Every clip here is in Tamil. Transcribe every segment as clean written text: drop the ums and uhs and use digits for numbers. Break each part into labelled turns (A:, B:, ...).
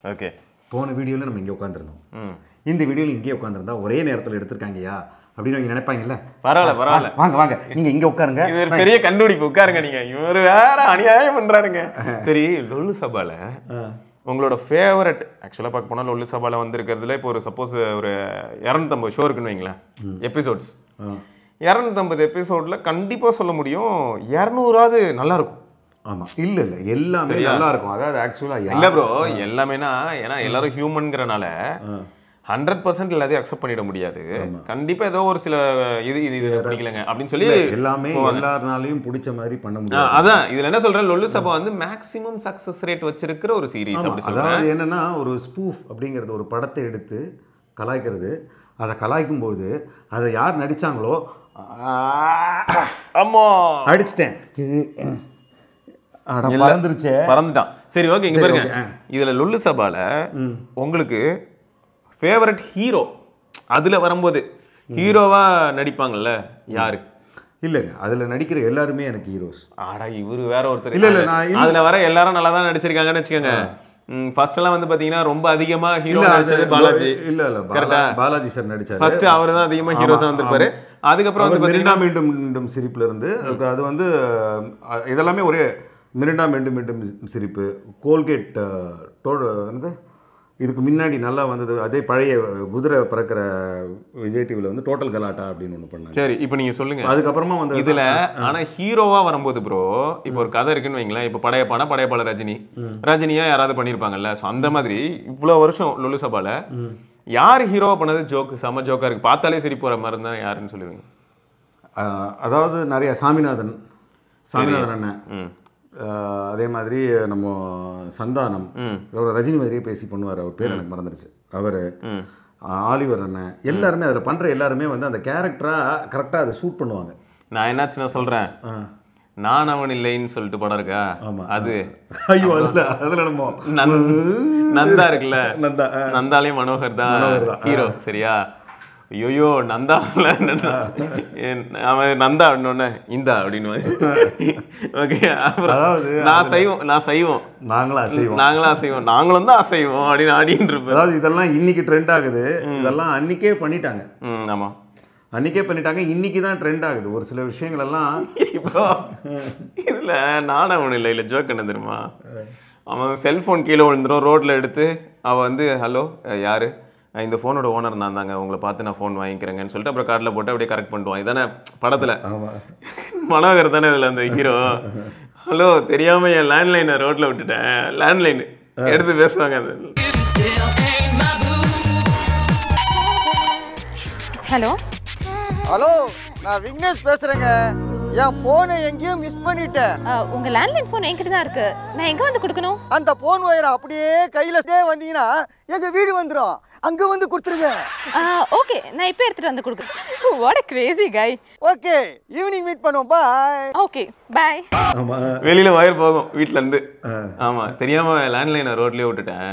A: ஓகே.
B: போன வீடியோவில் நம்ம இங்கே உட்காந்துருந்தோம். இந்த வீடியோவில் இங்கே உட்காந்துருந்தா ஒரே நேரத்தில் எடுத்திருக்காங்கயா அப்படின்னு அவங்க நினைப்பாங்கல்ல.
A: பரவாயில்ல
B: வாங்க வாங்க நீங்கள் இங்கே உட்காருங்க.
A: இது ஒரு பெரிய கண்டுபிடிப்பு. உட்காருங்க. நீங்கள் இவர் வேற அநியாயம் பண்ணுறாருங்க. சரி, லொல்லு சபால உங்களோட ஃபேவரட் ஆக்சுவலாக பார்க்க போனால் லொல்லு சபால வந்துருக்கிறதுல இப்போ ஒரு சப்போஸ் ஒரு 250 ஷோ இருக்குன்னு வைங்களேன், எபிசோட்ஸ். 250 எபிசோடில் கண்டிப்பாக சொல்ல முடியும் 200ஆவது நல்லாயிருக்கும்.
B: ஆமாம், இல்லை எல்லாமே நல்லா இருக்கும். அதாவது ஆக்சுவலாக
A: இல்லை ப்ரோ, எல்லாமேனா ஏன்னா எல்லாரும் ஹியூமன்கிறனால 100% எல்லாத்தையும் அக்செப்ட் பண்ணிட முடியாது. கண்டிப்பா ஏதோ ஒரு சில இது பிடிக்கலங்க அப்படின்னு சொல்லி
B: எல்லாமே எல்லாருனாலையும் பிடிச்ச மாதிரி பண்ண முடியாது.
A: அதான் இதுல என்ன சொல்றேன், லொல்லு சபா வந்து மேக்ஸிமம் சக்சஸ் ரேட் வச்சிருக்கிற ஒரு சீரிஸ். அப்படி சொல்றேன்.
B: அதாவது என்னன்னா ஒரு ஸ்பூஃப் அப்படிங்கிறது ஒரு படத்தை எடுத்து கலாய்க்கிறது. அதை கலாய்க்கும் போது அதை யார் நடிச்சாங்களோ
A: அம்மா
B: அடிச்சிட்டேன்
A: பறந்துட்டான். சரி, ஓகே. இங்க பாருங்க, இதுல லொல்லு சபால உங்களுக்கு ஃபேவரட் ஹீரோ அதுல வரும்போது ஹீரோவா நடிப்பாங்கல்ல, யாரு?
B: இல்லைங்க, அதுல நடிக்கிற எல்லாருமே எனக்கு ஹீரோஸ்.
A: ஆடா, இவரு வேற ஒருத்தர். இல்ல அதுல வர எல்லாரும் நல்லா தான் நடிச்சிருக்காங்கன்னு வச்சுக்கோங்க. ஃபர்ஸ்ட் எல்லாம் வந்து பாத்தீங்கன்னா ரொம்ப அதிகமா ஹீரோ நடிச்சது பாலாஜி.
B: இல்ல பாலாஜி சார் நடிச்சாரு.
A: ஃபர்ஸ்ட் அவரு தான் அதிகமா ஹீரோஸா வந்திருப்பாரு. அதுக்கப்புறம் வந்து
B: மிரிண்டா மீண்டும் மீண்டும் சிரிப்புல இருந்து அது வந்து இதெல்லாமே ஒரே மிரிண்டா மீண்டும் மீண்டும் சிரிப்பு, கோல்கேட் வந்து இதுக்கு முன்னாடி நல்லா வந்தது. அதே பழைய குதிரை பறக்கிற விஜய் டிவியில் வந்து டோட்டல் கலாட்டா அப்படின்னு ஒன்று பண்ணாங்க.
A: சரி, இப்போ நீங்கள் சொல்லுங்க.
B: அதுக்கப்புறமா வந்து
A: இதில் ஆனால் ஹீரோவாக வரும்போது ப்ரோ, இப்போ ஒரு கதை இருக்குன்னு வைங்களேன். இப்போ படையப்பால ரஜினியா யாராவது பண்ணியிருப்பாங்கல்ல. ஸோ அந்த மாதிரி இவ்வளோ வருஷம் லொல்லு சபால யார் ஹீரோவாக பண்ணது ஜோக்கு செம ஜோக்காக இருக்குது, பார்த்தாலே சரி போகிற மாதிரி இருந்தால் யாருன்னு சொல்லுவீங்க?
B: அதாவது நிறைய சாமிநாதன் அண்ணன், அதே மாதிரி நம்ம சந்தானம், ரஜினி மாதிரியே பேசி பண்ணுவார். அவர் பேர் எனக்கு மறந்துருச்சு. அவர், ஆலிவர் அண்ணன், எல்லாருமே அதில் பண்ணுற எல்லாருமே வந்து அந்த கேரக்டராக கரெக்டாக அதை ஷூட் பண்ணுவாங்க.
A: நான் என்னாச்சு நான் சொல்கிறேன், நான் அவன் இல்லைன்னு சொல்லிட்டு படம் இருக்கா? அது
B: ஐயோ, அதில் நம்ம
A: நந்தா இருக்குல்ல, நந்தாலையும் மனோகர் தான் ஹீரோ. சரியா? ஐயோ, நந்தா அவன் நந்தா அப்படின்னோடனே இந்தா அப்படின்னு. ஓகே, அப்புறம் நான் செய்வோம் நாங்களும் அசைவோம் நாங்களும் தான் அசைவோம் அப்படின்னு ஆடின்னு இருப்போம்.
B: அதாவது இதெல்லாம் இன்னைக்கு ட்ரெண்ட் ஆகுது. இதெல்லாம் அன்னைக்கே பண்ணிட்டாங்க.
A: ஆமா,
B: அன்னைக்கே பண்ணிட்டாங்க. இன்னைக்கு தான் ட்ரெண்ட் ஆகுது ஒரு சில விஷயங்கள் எல்லாம்.
A: இப்போ இதுல நானும் ஒன்றும் இல்லை ஜோக் என்ன தெரியுமா, அவன் செல்போன் கீழே விழுந்துடும் ரோட்ல எடுத்து அவன் வந்து ஹலோ யாரு, இந்த ஃபோனோட ஓனர் நான் தாங்க, உங்களை பார்த்து நான் ஃபோன் வாங்கிக்கிறேங்கன்னு சொல்லிட்டு அப்புறம் கார்டில் போட்டு அப்படியே கரெக்ட் பண்ணுவான். இதானே படத்தில் மனோகர் தானே இதில் அந்த ஹீரோ. ஹலோ, தெரியாமல் என் லேண்ட்லைனை ரோட்டில் விட்டுட்டேன், லேண்ட்லைன் எடுத்து பேசுவாங்க. அது
C: ஹலோ
D: ஹலோ, நான் விக்னேஷ் பேசுகிறேங்க. என் ஃபோனை எங்கேயும் மிஸ் பண்ணிட்டேன்.
C: உங்கள் லேண்ட்லைன் ஃபோன் என்கிட்ட தான் இருக்கு. நான் எங்கே வந்து கொடுக்கணும்?
D: அந்த ஃபோன் ஒயரை அப்படியே கையில் வந்தீங்கன்னா எங்கள் வீடு வந்துடும். அங்கே வந்து கொடுத்துருங்க.
C: ஓகே, நான் இப்போ எடுத்துகிட்டு வந்து கொடுக்குறேன். What a crazy guy.
D: Okay, evening meet பண்ணுவோம். பாய்.
C: ஓகே, பாய்.
A: வெளியில் ஒயர் போகும் வீட்டிலேருந்து. ஆமாம், தெரியாமல் லேண்ட்லைனை ரோட்லேயே விட்டுட்டேன்,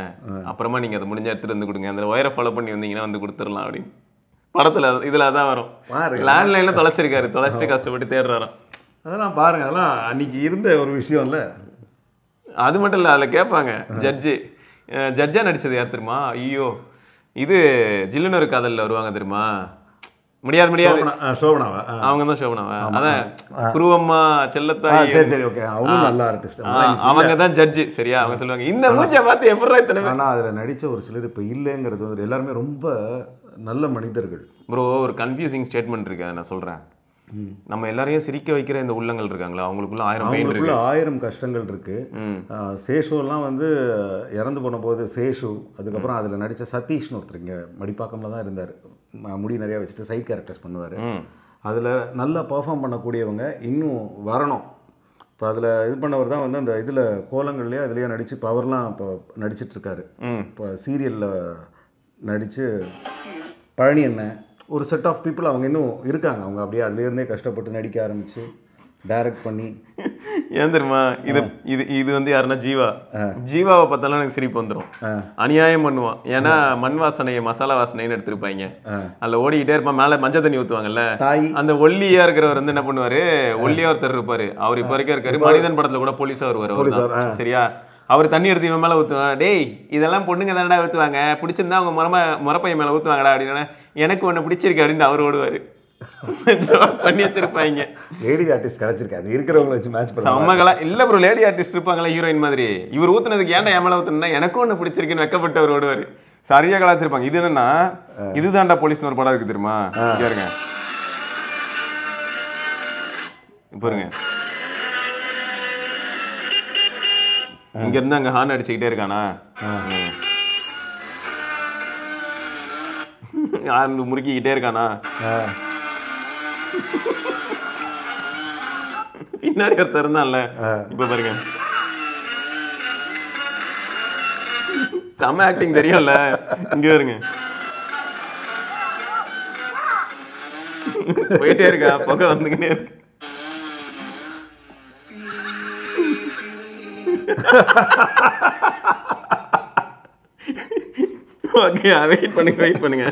A: அப்புறமா நீங்கள் அதை முடிஞ்சால் எடுத்துகிட்டு வந்து கொடுங்க, அந்த ஒயரை ஃபாலோ பண்ணி வந்தீங்கன்னா வந்து கொடுத்துடலாம் அப்படின்னு படத்துல இதுல அதான் வரும். லேண்ட்லைன்ல தொலைச்சிருக்காரு, தொலைச்சிட்டு கஷ்டப்பட்டு தேடுறாராம்.
B: அதெல்லாம் பாருங்க, அதெல்லாம் அன்னைக்கு இருந்த ஒரு விஷயம் இல்ல.
A: அது மட்டும் இல்ல, அதுல கேட்பாங்க ஜட்ஜா நடிச்சது யார் தெரியுமா? ஐயோ, இது ஜில்லுன்னு ஒரு காதல்ல வருவாங்க தெரியுமா? முடியாது
B: சோபனாவா?
A: அவங்க தான் சோபனாவா? அதான் குருவம்மா செல்லத்தாய்.
B: சரி சரி, ஓகே, அவங்க நல்ல ஆர்டிஸ்ட்.
A: அவங்க தான் ஜட்ஜி. சரியா? அவங்க சொல்லுவாங்க இந்த மூஞ்ச பார்த்து எப்படிடா இத்தனை.
B: ஆனா அதுல நடிச்ச ஒரு சிலர் இப்ப இல்லைங்கிறது வந்து எல்லாருமே ரொம்ப நல்ல மனிதர்கள்.
A: ப்ரோ, ஒரு கன்ஃபியூசிங் ஸ்டேட்மெண்ட் இருக்கு, நான் சொல்றேன். நம்ம எல்லாரையும் சிரிக்க வைக்கிற இந்த உள்ளங்கள் இருக்காங்களா, அவங்களுக்குள்ள
B: 1000 கஷ்டங்கள் இருக்கு. சேஷுலாம் வந்து இறந்து போன போது சேஷு, அதுக்கப்புறம் அதில் நடித்த சதீஷ்னு ஒருத்தர் இங்கே மடிப்பாக்கம்ல தான் இருந்தார். முடி நிறையா வச்சுட்டு சைட் கேரக்டர்ஸ் பண்ணுவார். அதில் நல்லா பர்ஃபார்ம் பண்ணக்கூடியவங்க இன்னும் வரணும். இப்போ அதில் இது பண்ணவர் தான் வந்து அந்த இதில் கோலங்கள்லேயே அதுலேயே நடித்து இப்போ அவர்லாம் இப்போ நடிச்சிட்ருக்காரு. இப்போ சீரியலில் நடித்து பழனி அண்ணன், ஒரு செட் ஆஃப் பீப்புள் அவங்க இன்னும் இருக்காங்க. அவங்க அப்படியே அதுலேருந்தே கஷ்டப்பட்டு நடிக்க ஆரம்பித்து டைரக்ட் பண்ணி.
A: ஏன் தெரியுமா, இது வந்து யாருன்னா ஜீவாவை பார்த்தாலும் எனக்கு சிரிப்பு வந்துடும். அநியாயம் பண்ணுவான். ஏன்னா மண் வாசனையை மசாலா வாசனைன்னு எடுத்திருப்பாங்க. அதில் ஓடிக்கிட்டே இருப்பான். மேலே மஞ்சள் தண்ணி ஊற்றுவாங்கல்ல, அந்த ஒல்லியா இருக்கிறவர் வந்து என்ன பண்ணுவாரு, ஒல்லியா ஒருத்தர் இருப்பாரு, அவர் இப்போ வரைக்கும் இருக்காரு. மனிதன் படத்துல கூட போலீஸா வருவார். சரியா? அவர் தண்ணி எடுத்து இவன் மேலே ஊற்றுவான். டேய் இதெல்லாம் பொண்ணுங்க தானடா ஊற்றுவாங்க, பிடிச்சிருந்தா அவங்க முறப்பையன் மேலே ஊற்றுவாங்கடா அப்படின்னா எனக்கு ஒன்று பிடிச்சிருக்கு அப்படின்னு அவர் ஓடுவார். பண்ணி வச்சிருப்பாங்க.
B: லேடி ஆர்டிஸ்ட் கிடைச்சிருக்காது இருக்கிறவங்களை வச்சு மேட்ச் பண்ண
A: செம்மகளா இல்லை ப்ரோ. லேடி ஆர்டிஸ்ட் இருப்பாங்களா ஹீரோயின் மாதிரி. இவர் ஊற்றுனதுக்கு ஏன்டா என் மேலே ஊற்றுனா எனக்கும் ஒன்று பிடிச்சிருக்குன்னு வெக்கப்பட்டு அவர் ஓடுவார். சரியாக கலாச்சிருப்பாங்க. இது என்னன்னா இதுதான்டா போலீஸ்னு ஒரு படம் இருக்குது தெரியுமா? பாருங்க பாருங்க, இங்க இருந்து அங்க ஹார்ன் அடிச்சுக்கிட்டே இருக்கானா, முறுக்கிக்கிட்டே இருக்கானா, பின்னாடி ஒருத்தர் இருந்தான்ல. இப்ப பாருங்க செம்ம ஆக்டிங் தெரியும்ல. இங்க பாருங்க போயிட்டே இருக்கா, புகை வந்துக்கிட்டே இருக்கு. ஓகே வெயிட் பண்ணுங்க.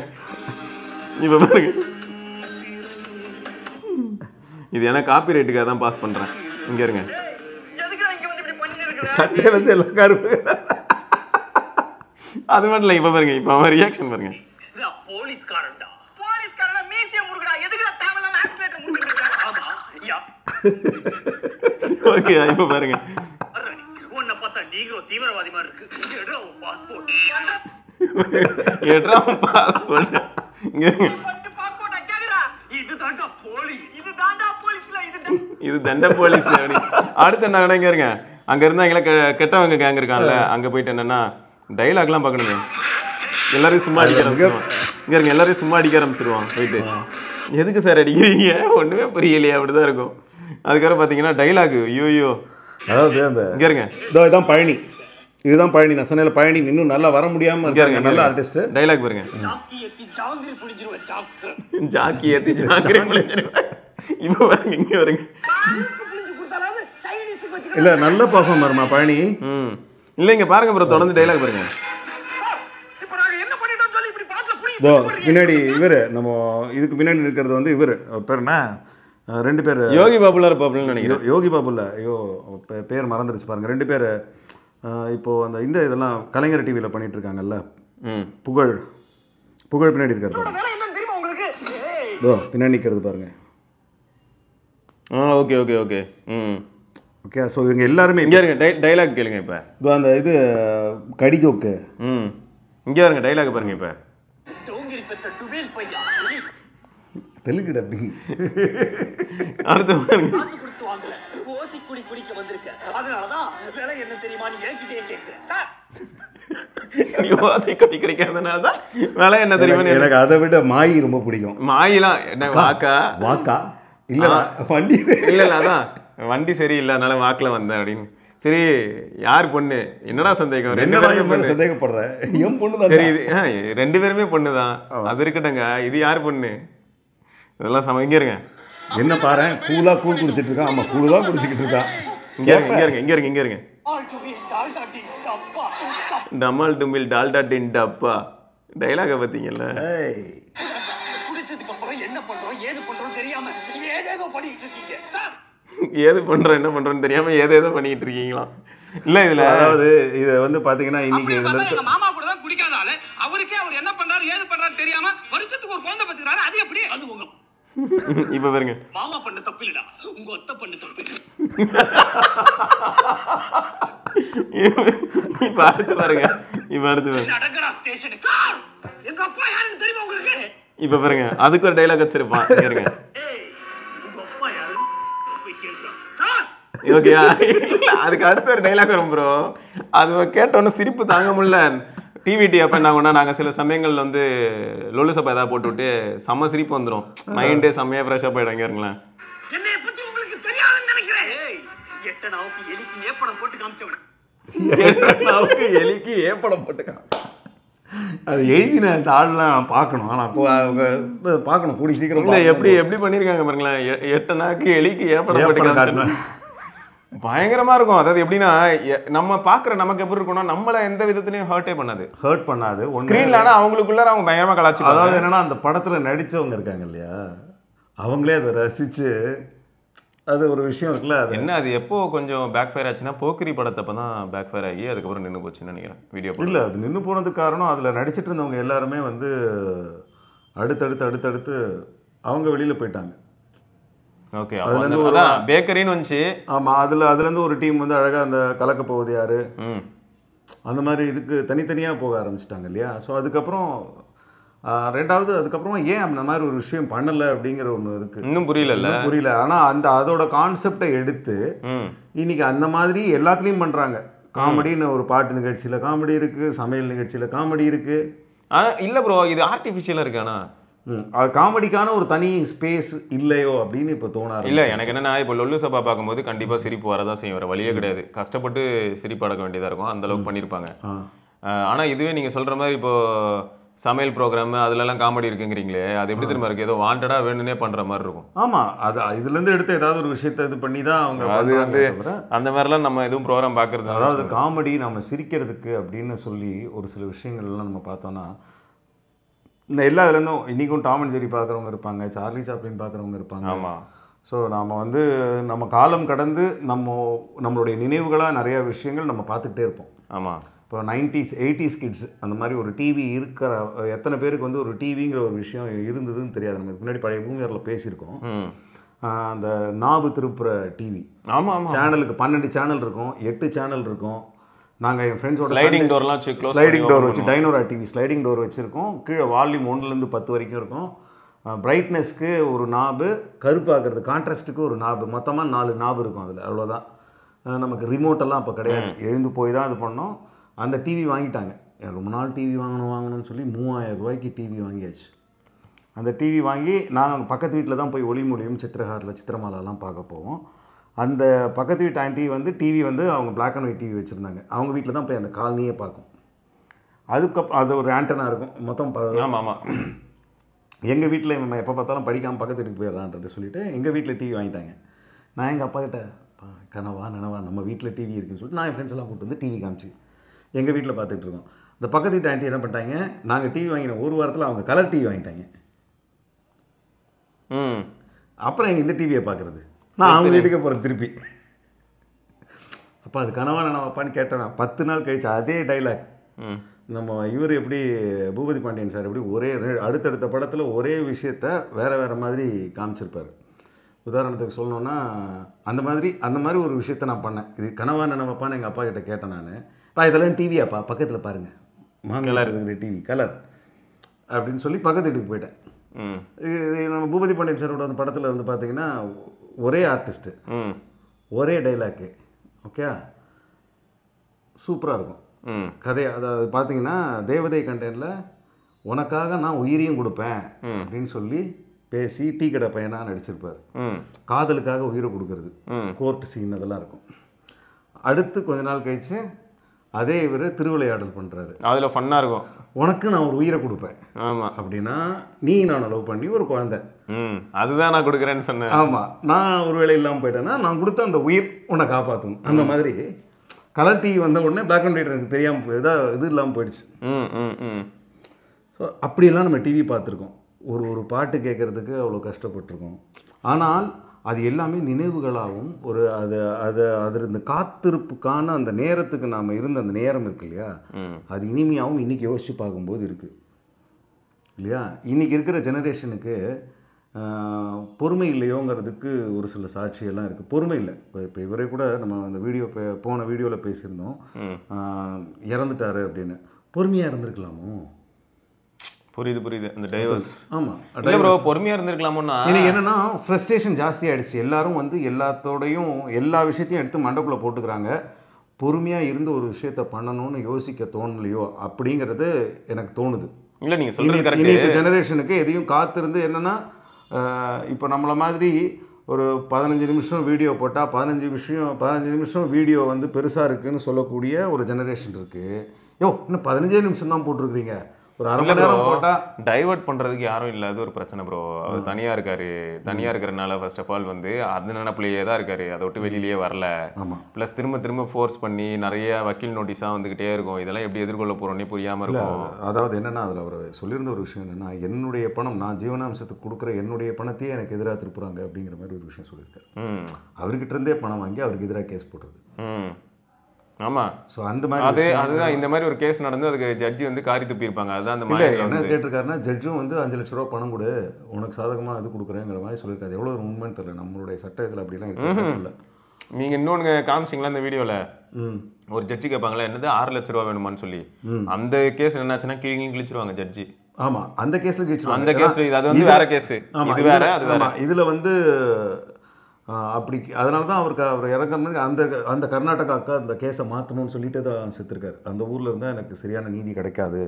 A: இப்ப பாருங்க இது எனக்கு காப்பி ரைட்டுக்காக தான் பாஸ் பண்றேன். இங்க இருங்க
B: சட்டை வந்து எல்லாம் கருப்பு.
A: அது மட்டும் இல்லை. இப்ப பாருங்க இப்ப அவன் ரியாக்ஷன் பாருங்க. ஓகே இப்ப பாருங்க தீவிரவாதி மாதிரி இருக்கு. இது தண்ட போலீஸ். அடுத்து என்ன இங்க இருங்க, அங்க இருந்தாங்களா கெட்டவங்க கேங் இருக்கான்ல, அங்க போயிட்டு என்னன்னா டைலாக் எல்லாம் பாக்கணுங்க. எல்லாரையும் சும்மா அடிக்க ஆரம்பிச்சிருவான். இங்க இருங்க எல்லாரையும் சும்மா அடிக்க ஆரம்பிச்சிருவான். போயிட்டு எதுக்கு சார் அடிக்கிறீங்க ஒண்ணுமே புரியலையே அப்படிதான் இருக்கும். அதுக்கப்புறம் பாத்தீங்கன்னா டைலாக் ஐயோ. அதாவது அந்த இங்க இருங்க
B: இதான் பழனி, இதுதான் பழனி. நான் சொன்னேன் பழனி இன்னும் நல்லா வர முடியாம இருக்காங்க. நல்ல ஆர்டிஸ்ட்.
A: டைலாக் பாருங்க. ஜாக்கி ஏத்தி ஜாங்கிரி புடிச்சிருவேன். இப்போ பாருங்க இங்க பாருங்க.
B: இல்ல நல்ல பெர்ஃபார்மர்மா பழனி.
A: இல்ல இங்க பாருங்க ப்ரோ, தொடர்ந்து டைலாக் பாருங்க.
B: இப்போ நாங்க என்ன பண்ணிட்டோம் சொல்லி இப்படி பாட்ல புடி. பின்னாடி இவரு நம்ம இதுக்கு பின்னாடி இருக்கிறது வந்து இவரு பேர் என்ன, ரெண்டு பேர்
A: யோகி பாபுல இருப்பாப்லன்னு நினைக்கிறேன்.
B: யோகி பாபுல ஐயோ பேர் மறந்துடுச்சு பாருங்க. ரெண்டு பேர் இப்போ அந்த இந்த இதெல்லாம் கலைஞர் டிவியில் பண்ணிட்டு இருக்காங்கல்ல. புகழ் பின்னாடி இருக்காரு பின்னாடி நிற்கிறது பாருங்க.
A: Okay okay okay
B: okay. So இவங்க எல்லாருமே
A: இங்கே இருங்க டைலாக் கேளுங்க. இப்போ
B: அந்த இது கடி ஜோக்கு.
A: இங்கே இருங்க டைலாக் பாருங்க. இப்போ
B: தெலுங்கு டப்பிங்.
A: அடுத்து பாருங்க.
B: எனக்கு அதை விட மாயி ரொம்ப பிடிக்கும்.
A: மாயிலாம் என்ன
B: வாக்கா இல்ல வண்டி
A: இல்ல அதான் வண்டி சரியில்லை அதனால வாக்குல வந்தேன் அப்படின்னு. சரி யார் பொண்ணு என்னடா சந்தேகம்?
B: சந்தேகப்படுற என் பொண்ணு தான்.
A: சரி ரெண்டு பேருமே பொண்ணுதான், அது இருக்கட்டுங்க. இது யார் பொண்ணு? இதெல்லாம் இங்க இருங்க.
B: என்ன பாரு கூலா கூழ் குடிச்சிட்டு இருக்கான். ஆமா கூழ் தான் குடிச்சிட்டு இருக்கான்.
A: இங்க இருங்க. டமால் டுமில் டால்டா டின் டப்பா டைலாக பாத்தீங்கல்ல. ஏது பண்றோம் என்ன பண்றோம்னு தெரியாம ஏதேதோ பண்ணிட்டு இருக்கீங்களா? இல்ல இதுல
B: அதாவது இது வந்து பாத்தீங்கன்னா இன்னைக்கு இதுல
E: மாமா கூட தான் குடிக்காத ஆளு அவருக்கே அவர் என்ன பண்றாரு ஏது பண்றாரு தெரியாம வருஷத்துக்கு ஒரு குழந்தை பத்துறாரு. அது எப்படி? அது உங்க
A: இப்ப பாருங்க.
E: மாமா பண்ண தப்பு இல்லடா, உங்க அத்தை பண்ண தப்பு.
A: இப்ப அடுத்து பாருங்க.
E: நடங்கடா ஸ்டேஷனுக்கு. எங்க அப்பா யாருன்னு தெரியுமா உங்களுக்கு?
A: இப்ப பாருங்க அதுக்கு ஒரு டைலாக் வச்சிருப்பான். இருங்க.
E: உங்க அப்பா யாருன்னு போய் கேக்குறான் சார்.
A: ஓகேயா? அதுக்கு அடுத்த ஒரு டைலாக் வரும் ப்ரோ. அது கேட்டோன்னு சிரிப்பு தாங்க முடியல. டிவிடி அப்போ என்ன நாங்கள் சில சமயங்கள் வந்து லொல்லு சப்பா ஏதாவது போட்டு விட்டு செம்ம சிரிப்பு வந்துடும். மைண்டே செம்மையாக ஃப்ரெஷ்ஷாக போயிடும். இங்கே இருங்களேன்.
E: என்னைய பற்றி உங்களுக்கு தெரியாதுன்னு நினைக்கிறேன். எட்டனாவுக்கு எலிக்கு ஏப்படம் போட்டு காமிச்சவன.
A: எட்டனாவுக்கு எலிக்கு ஏப்படம் போட்டு
B: அது எழுதின அந்த ஆள்லாம் பார்க்கணும். ஆனால் பார்க்கணும் கூடி சீக்கிரம்.
A: இல்லை எப்படி பண்ணியிருக்காங்க பாருங்களேன். எட்டனாவுக்கு எலிக்கு ஏப்படம் போட்டு காமிச்சோம். பயங்கரமா இருக்கும். அதாவது எப்படின்னா நம்ம பாக்குற நமக்கு எப்படி இருக்கும்னா நம்மள எந்த விதத்திலயும் ஹர்ட் பண்ணாது. ஸ்கிரீன்ல ஆனா அவங்களுக்குள்ள அவங்க பயங்கரமா கலாச்சி.
B: அதாவது என்னன்னா அந்த படத்துல நடிச்சவங்க இருக்காங்க இல்லையா, அவங்களே அதை ரசிச்சு அது ஒரு விஷயம் இருக்குல்ல. அது
A: என்ன அது எப்போ கொஞ்சம் பேக் ஃபயர் ஆச்சுன்னா போக்கிரி படத்தப்ப தான் பேக் ஃபயர் ஆகி அதுக்கப்புறம் நின்று போச்சுன்னு நினைக்கிறேன் வீடியோ.
B: இல்லை, அது நின்று போனதுக்கு காரணம் அதில் நடிச்சிட்டு இருந்தவங்க எல்லாருமே வந்து அடுத்தடுத்து அவங்க வெளியில் போயிட்டாங்க.
A: ஓகே, அதான் பேக்கரின்னு வந்துச்சு.
B: ஆமாம், அதுலேருந்து ஒரு டீம் வந்து அழகாக அந்த கலக்க போகுது யார் அந்த மாதிரி இதுக்கு தனித்தனியாக போக ஆரம்பிச்சிட்டாங்க இல்லையா. ஸோ அதுக்கப்புறம் ரெண்டாவது அதுக்கப்புறமா ஏன் அந்த மாதிரி ஒரு விஷயம் பண்ணலை அப்படிங்கிற ஒன்று இருக்குது.
A: இன்னும் புரியல.
B: ஆனால் அதோட கான்செப்டை எடுத்து இன்னைக்கு அந்த மாதிரி எல்லாத்துலேயும் பண்ணுறாங்க. காமெடின்னு ஒரு பாட்டு நிகழ்ச்சியில் காமெடி இருக்குது, சமையல் நிகழ்ச்சியில் காமெடி இருக்குது.
A: ஆனால் இல்லை ப்ரோ, இது ஆர்டிஃபிஷியலாக இருக்கானா?
B: அது காமெடிக்கான ஒரு தனி ஸ்பேஸ் இல்லையோ அப்படின்னு இப்போ தோணாது.
A: இல்லை, எனக்கு என்னன்னா இப்போ லொல்லு சபா பார்க்கும்போது கண்டிப்பாக சிரிப்பு வரதான் செய்யும், வேறு வழியே கிடையாது. கஷ்டப்பட்டு சிரிப்பு அடக்க வேண்டியதாக இருக்கும், அந்த அளவுக்கு பண்ணியிருப்பாங்க. ஆனால் இதுவே நீங்கள் சொல்கிற மாதிரி இப்போ சமையல் ப்ரோக்ராம் அதுலலாம் காமெடி இருக்குங்கிறீங்களே, அது எப்படி திரும்ப இருக்குது? ஏதோ வாண்டடாக வேணுன்னே பண்ணுற மாதிரி இருக்கும்.
B: ஆமாம், அது இதுலேருந்து எடுத்து ஏதாவது ஒரு விஷயத்தை இது பண்ணி தான் அவங்க
A: அது வந்து அந்த மாதிரிலாம் நம்ம எதுவும் ப்ரோக்ராம் பார்க்குறது.
B: அதாவது காமெடி நம்ம சிரிக்கிறதுக்கு அப்படின்னு சொல்லி ஒரு சில விஷயங்கள்லாம் நம்ம பார்த்தோன்னா இந்த எல்லா இதுலேருந்தும் இன்றைக்கும் டாம் அண்ட் ஜெர்ரி பார்க்குறவங்க இருப்பாங்க, சார்லி சாப்ளின் பார்க்குறவங்க இருப்பாங்க.
A: ஆமாம்.
B: ஸோ நாம் வந்து நம்ம காலம் கடந்து நம்மளுடைய நினைவுகளாக நிறையா விஷயங்கள் நம்ம பார்த்துக்கிட்டே இருப்போம்.
A: ஆமாம்.
B: இப்போ 90s 80s கிட்ஸ் அந்த மாதிரி ஒரு டிவி இருக்கிற எத்தனை பேருக்கு வந்து ஒரு டிவிங்கிற ஒரு விஷயம் இருந்ததுன்னு தெரியாது. நம்ம முன்னாடி பழைய பூமியாரில் பேசியிருக்கோம். அந்த நாபு திருப்புற டிவி.
A: ஆமாம்,
B: சேனலுக்கு 12 சேனல் இருக்கும், 8 சேனல் இருக்கும். நாங்கள் என் ஃப்ரெண்ட்ஸோட
A: ஸ்லைடிங்
B: டோர் வச்சு டைனோரா டிவி ஸ்லைடிங் டோர் வச்சுருக்கோம். கீழே வால்யூம் 1லேருந்து 10 வரைக்கும் இருக்கும். பிரைட்னஸ்க்கு ஒரு நாபு, கருப்பாக்குறது கான்ட்ராஸ்ட்டுக்கு ஒரு நாபு, மொத்தமாக 4 நாபு இருக்கும் அதில். அவ்வளோதான். நமக்கு ரிமோட்டெல்லாம் அப்போ கிடையாது, எழுந்து போய் தான் இது பண்ணோம். அந்த டிவி வாங்கிட்டாங்க. ரொம்ப நாள் டிவி வாங்கணும்னு சொல்லி 3000 ரூபாய்க்கு டிவி வாங்கியாச்சு. அந்த டிவி வாங்கி நாங்கள் பக்கத்து வீட்டில் தான் போய் ஒளிமொழியும் சித்திரஹாரில் சித்திரமாலாலாம் பார்க்க போவோம். அந்த பக்கத்து வீட்டு ஆண்டி வந்து டிவி வந்து அவங்க பிளாக் அண்ட் ஒயிட் டிவி வச்சுருந்தாங்க. அவங்க வீட்டில் தான் போய் அந்த காலனியே பார்க்கும். அதுக்கப்புறம் அது ஒரு ஆண்டனா இருக்கும் மொத்தம்.
A: ஆமாம்.
B: எங்கள் வீட்டில் நம்ம எப்போ பார்த்தாலும் படிக்காமல் பக்கத்து வீட்டுக்கு போயிடலான்றது சொல்லிவிட்டு எங்கள் வீட்டில் டிவி வாங்கிட்டாங்க. நான் எங்கள் அப்பா கிட்ட கனவா நம்ம வீட்டில் டிவி இருக்குன்னு சொல்லிட்டு நான் என் ஃப்ரெண்ட்ஸ் எல்லாம் கூப்பிட்டு வந்து டிவி காமிச்சு எங்கள் வீட்டில் பார்த்துட்டு இருக்கோம். இந்த பக்கத்து வீட்டு ஆண்டி என்ன பண்ணிட்டாங்க, நாங்கள் டிவி வாங்கின ஒரு வாரத்தில் அவங்க கலர் டிவி வாங்கிட்டாங்க. அப்புறம் எங்கள் இந்த டிவியை பார்க்குறது, நான் அவங்க வீட்டுக்கு போகிறேன் திருப்பி. அப்போ அது கனவா நனவாப்பான்னு கேட்டேன். 10 நாள் கழிச்சு அதே டைலாக். நம்ம இவர் எப்படி பூபதி பாண்டியன் சார் எப்படி ஒரே அடுத்தடுத்த படத்தில் ஒரே விஷயத்த வேறு மாதிரி காமிச்சிருப்பார். உதாரணத்துக்கு சொல்லணுன்னா அந்த மாதிரி ஒரு விஷயத்த நான் பண்ணேன். இது கனவா நனவாப்பான்னு எங்கள் அப்பா கிட்ட கேட்டேன் நான். இதெல்லாம் டிவியாப்பா பக்கத்தில் பாருங்கள், மாங்கலர் இருக்கிற டிவி கலர் அப்படின்னு சொல்லி பக்கத்து வீட்டுக்கு போயிட்டேன். இது நம்ம பூபதி பாண்டியன் சாரோட அந்த படத்தில் வந்து பார்த்தீங்கன்னா ஒரே ஆர்டிஸ்ட்டு, ஒரே டைலாக்கு. ஓகே, சூப்பராக இருக்கும் கதை. அதாவது பார்த்தீங்கன்னா தேவதை கண்டென்ட்ல உனக்காக நான் உயிரையும் கொடுப்பேன் அப்படின்னு சொல்லி பேசி டீ கடை பையனாக நடிச்சிருப்பார். காதலுக்காக உயிரை கொடுக்கறது, கோர்ட்டு சீன் அதெல்லாம் இருக்கும். அடுத்து கொஞ்ச நாள் கழித்து அதே இவர் திருவிளையாடல் பண்ணுறாரு.
A: அதில் ஃபன்னாக இருக்கும்.
B: உனக்கு நான் ஒரு உயிரை கொடுப்பேன்.
A: ஆமாம்.
B: அப்படின்னா நீ நான் லவ் பண்ணி ஒரு குழந்தை,
A: அதுதான் நான் கொடுக்குறேன்னு சொன்னேன்.
B: ஆமாம், நான் ஒரு வேலை இல்லாமல் போயிட்டேன்னா நான் கொடுத்த அந்த உயிர் உன்னை காப்பாற்றணும். அந்த மாதிரி கலர் டிவி வந்த உடனே பிளாக் அண்ட் ஒயிட் எனக்கு தெரியாமல் போய் இது இல்லாமல் போயிடுச்சு. ஸோ அப்படியெல்லாம் நம்ம டிவி பார்த்துருக்கோம். ஒரு பாட்டு கேட்குறதுக்கு அவ்வளோ கஷ்டப்பட்டிருக்கோம். ஆனால் அது எல்லாமே நினைவுகளாகவும் ஒரு அது இந்த காத்திருப்புக்கான அந்த நேரத்துக்கு நாம் இருந்த அந்த நேரம் இருக்கு இல்லையா, அது இனிமையாகவும் இன்றைக்கி யோசித்து பார்க்கும்போது இருக்குது இல்லையா. இன்றைக்கி இருக்கிற ஜெனரேஷனுக்கு பொறுமை இல்லையோங்கிறதுக்கு ஒரு சில சாட்சியெல்லாம் இருக்குது. பொறுமை இல்லை. இப்போ இவரே கூட நம்ம அந்த போன வீடியோவில் பேசியிருந்தோம், இறந்துட்டாரு அப்படின்னு. பொறுமையாக இருந்திருக்கலாமோ?
A: புரியுது அந்த டைவர்ஸ்.
B: ஆமாம்,
A: ப்ரோ பொறுமையாக இருந்திருக்கலாமோன்னா
B: எனக்கு என்னென்னா ஃப்ரஸ்ட்ரேஷன் ஜாஸ்தியாகிடுச்சு. எல்லாரும் வந்து எல்லாத்தோடையும் எல்லா விஷயத்தையும் எடுத்து மண்டக்குள்ளே போட்டுக்கிறாங்க. பொறுமையாக இருந்து ஒரு விஷயத்த பண்ணணும்னு யோசிக்க தோணலையோ அப்படிங்கிறது எனக்கு தோணுது.
A: இல்லை நீங்கள் சொல்கிறது கரெக்ட்.
B: இப்போ ஜெனரேஷனுக்கு எதையும் காத்திருந்து என்னென்னா இப்போ நம்மளை மாதிரி ஒரு 15 நிமிஷம் வீடியோ போட்டால் 15 நிமிஷம் வீடியோ வந்து பெருசாக இருக்குதுன்னு சொல்லக்கூடிய ஒரு ஜெனரேஷன் இருக்குது. இன்னும் 15 நிமிஷம் தான் போட்டிருக்கிறீங்க, ஒரு அரை மணி நேரம் போட்டா
A: டைவர்ட் பண்றதுக்கு யாரும் இல்லாத ஒரு பிரச்சனை ப்ரோ. அவர் தனியா இருக்காரு. தனியா இருக்கிறனால ஃபர்ஸ்ட் ஆஃப் ஆல் வந்து அது நினைப்புலயே தான் இருக்காரு. அதை விட்டு வெளியிலேயே வரல. பிளஸ் திரும்ப திரும்ப ஃபோர்ஸ் பண்ணி நிறைய வக்கீல் நோட்டீஸா வந்துகிட்டே இருக்கும். இதெல்லாம் எப்படி எதிர்கொள்ள போறோம்னே புரியாம இருக்கும்.
B: அதாவது என்னன்னா அதில் அவர் சொல்லியிருந்த ஒரு விஷயம் என்னன்னா, என்னுடைய பணம் நான் ஜீவனாம்சத்துக்கு கொடுக்குற என்னுடைய பணத்தையே எனக்கு எதிராக திருப்புறாங்க அப்படிங்கிற மாதிரி ஒரு விஷயம் சொல்லியிருக்காரு. அவர்கிட்ட இருந்தே பணம் வாங்கி அவருக்கு எதிராக கேஸ் போடுறது.
A: ஆமா.
B: ஸோ அந்த மாதிரி
A: அதுதான் இந்த மாதிரி ஒரு கேஸ் நடந்து அதுக்கு ஜட்ஜி வந்து காரி துப்பி இருப்பாங்க. அதுதான் அந்த
B: மாதிரி என்ன கேட்டிருக்காருன்னா, ஜட்ஜும் வந்து 5 லட்ச ரூபா பணம் கொடு, உனக்கு சாதகமாக இது கொடுக்குறேங்கிற மாதிரி சொல்லியிருக்காரு. எவ்வளோ ஒரு உண்மைன்னு தெரியல. நம்மளுடைய சட்ட இதில் அப்படிலாம் இல்லை.
A: நீங்கள் இன்னொன்று காமிச்சிங்களா இந்த வீடியோவில்? ஒரு ஜட்ஜி கேட்பாங்களா என்னது 6 லட்ச ரூபா வேணுமான்னு சொல்லி. அந்த கேஸ் என்னாச்சுன்னா கிழிச்சிருவாங்க ஜட்ஜி.
B: ஆமாம், அந்த கேஸில் கிழிச்சிருவாங்க.
A: அந்த கேஸ் அது வந்து வேற கேஸ். இது வேற அது வேற.
B: இதில் வந்து அப்படி அதனால தான் அவர் இறங்குற அந்த கர்நாடகா அக்கா அந்த கேஸை மாற்றணும்னு சொல்லிட்டு தான் செத்துருக்காரு. அந்த ஊரில் இருந்தால் எனக்கு சரியான நீதி கிடைக்காது.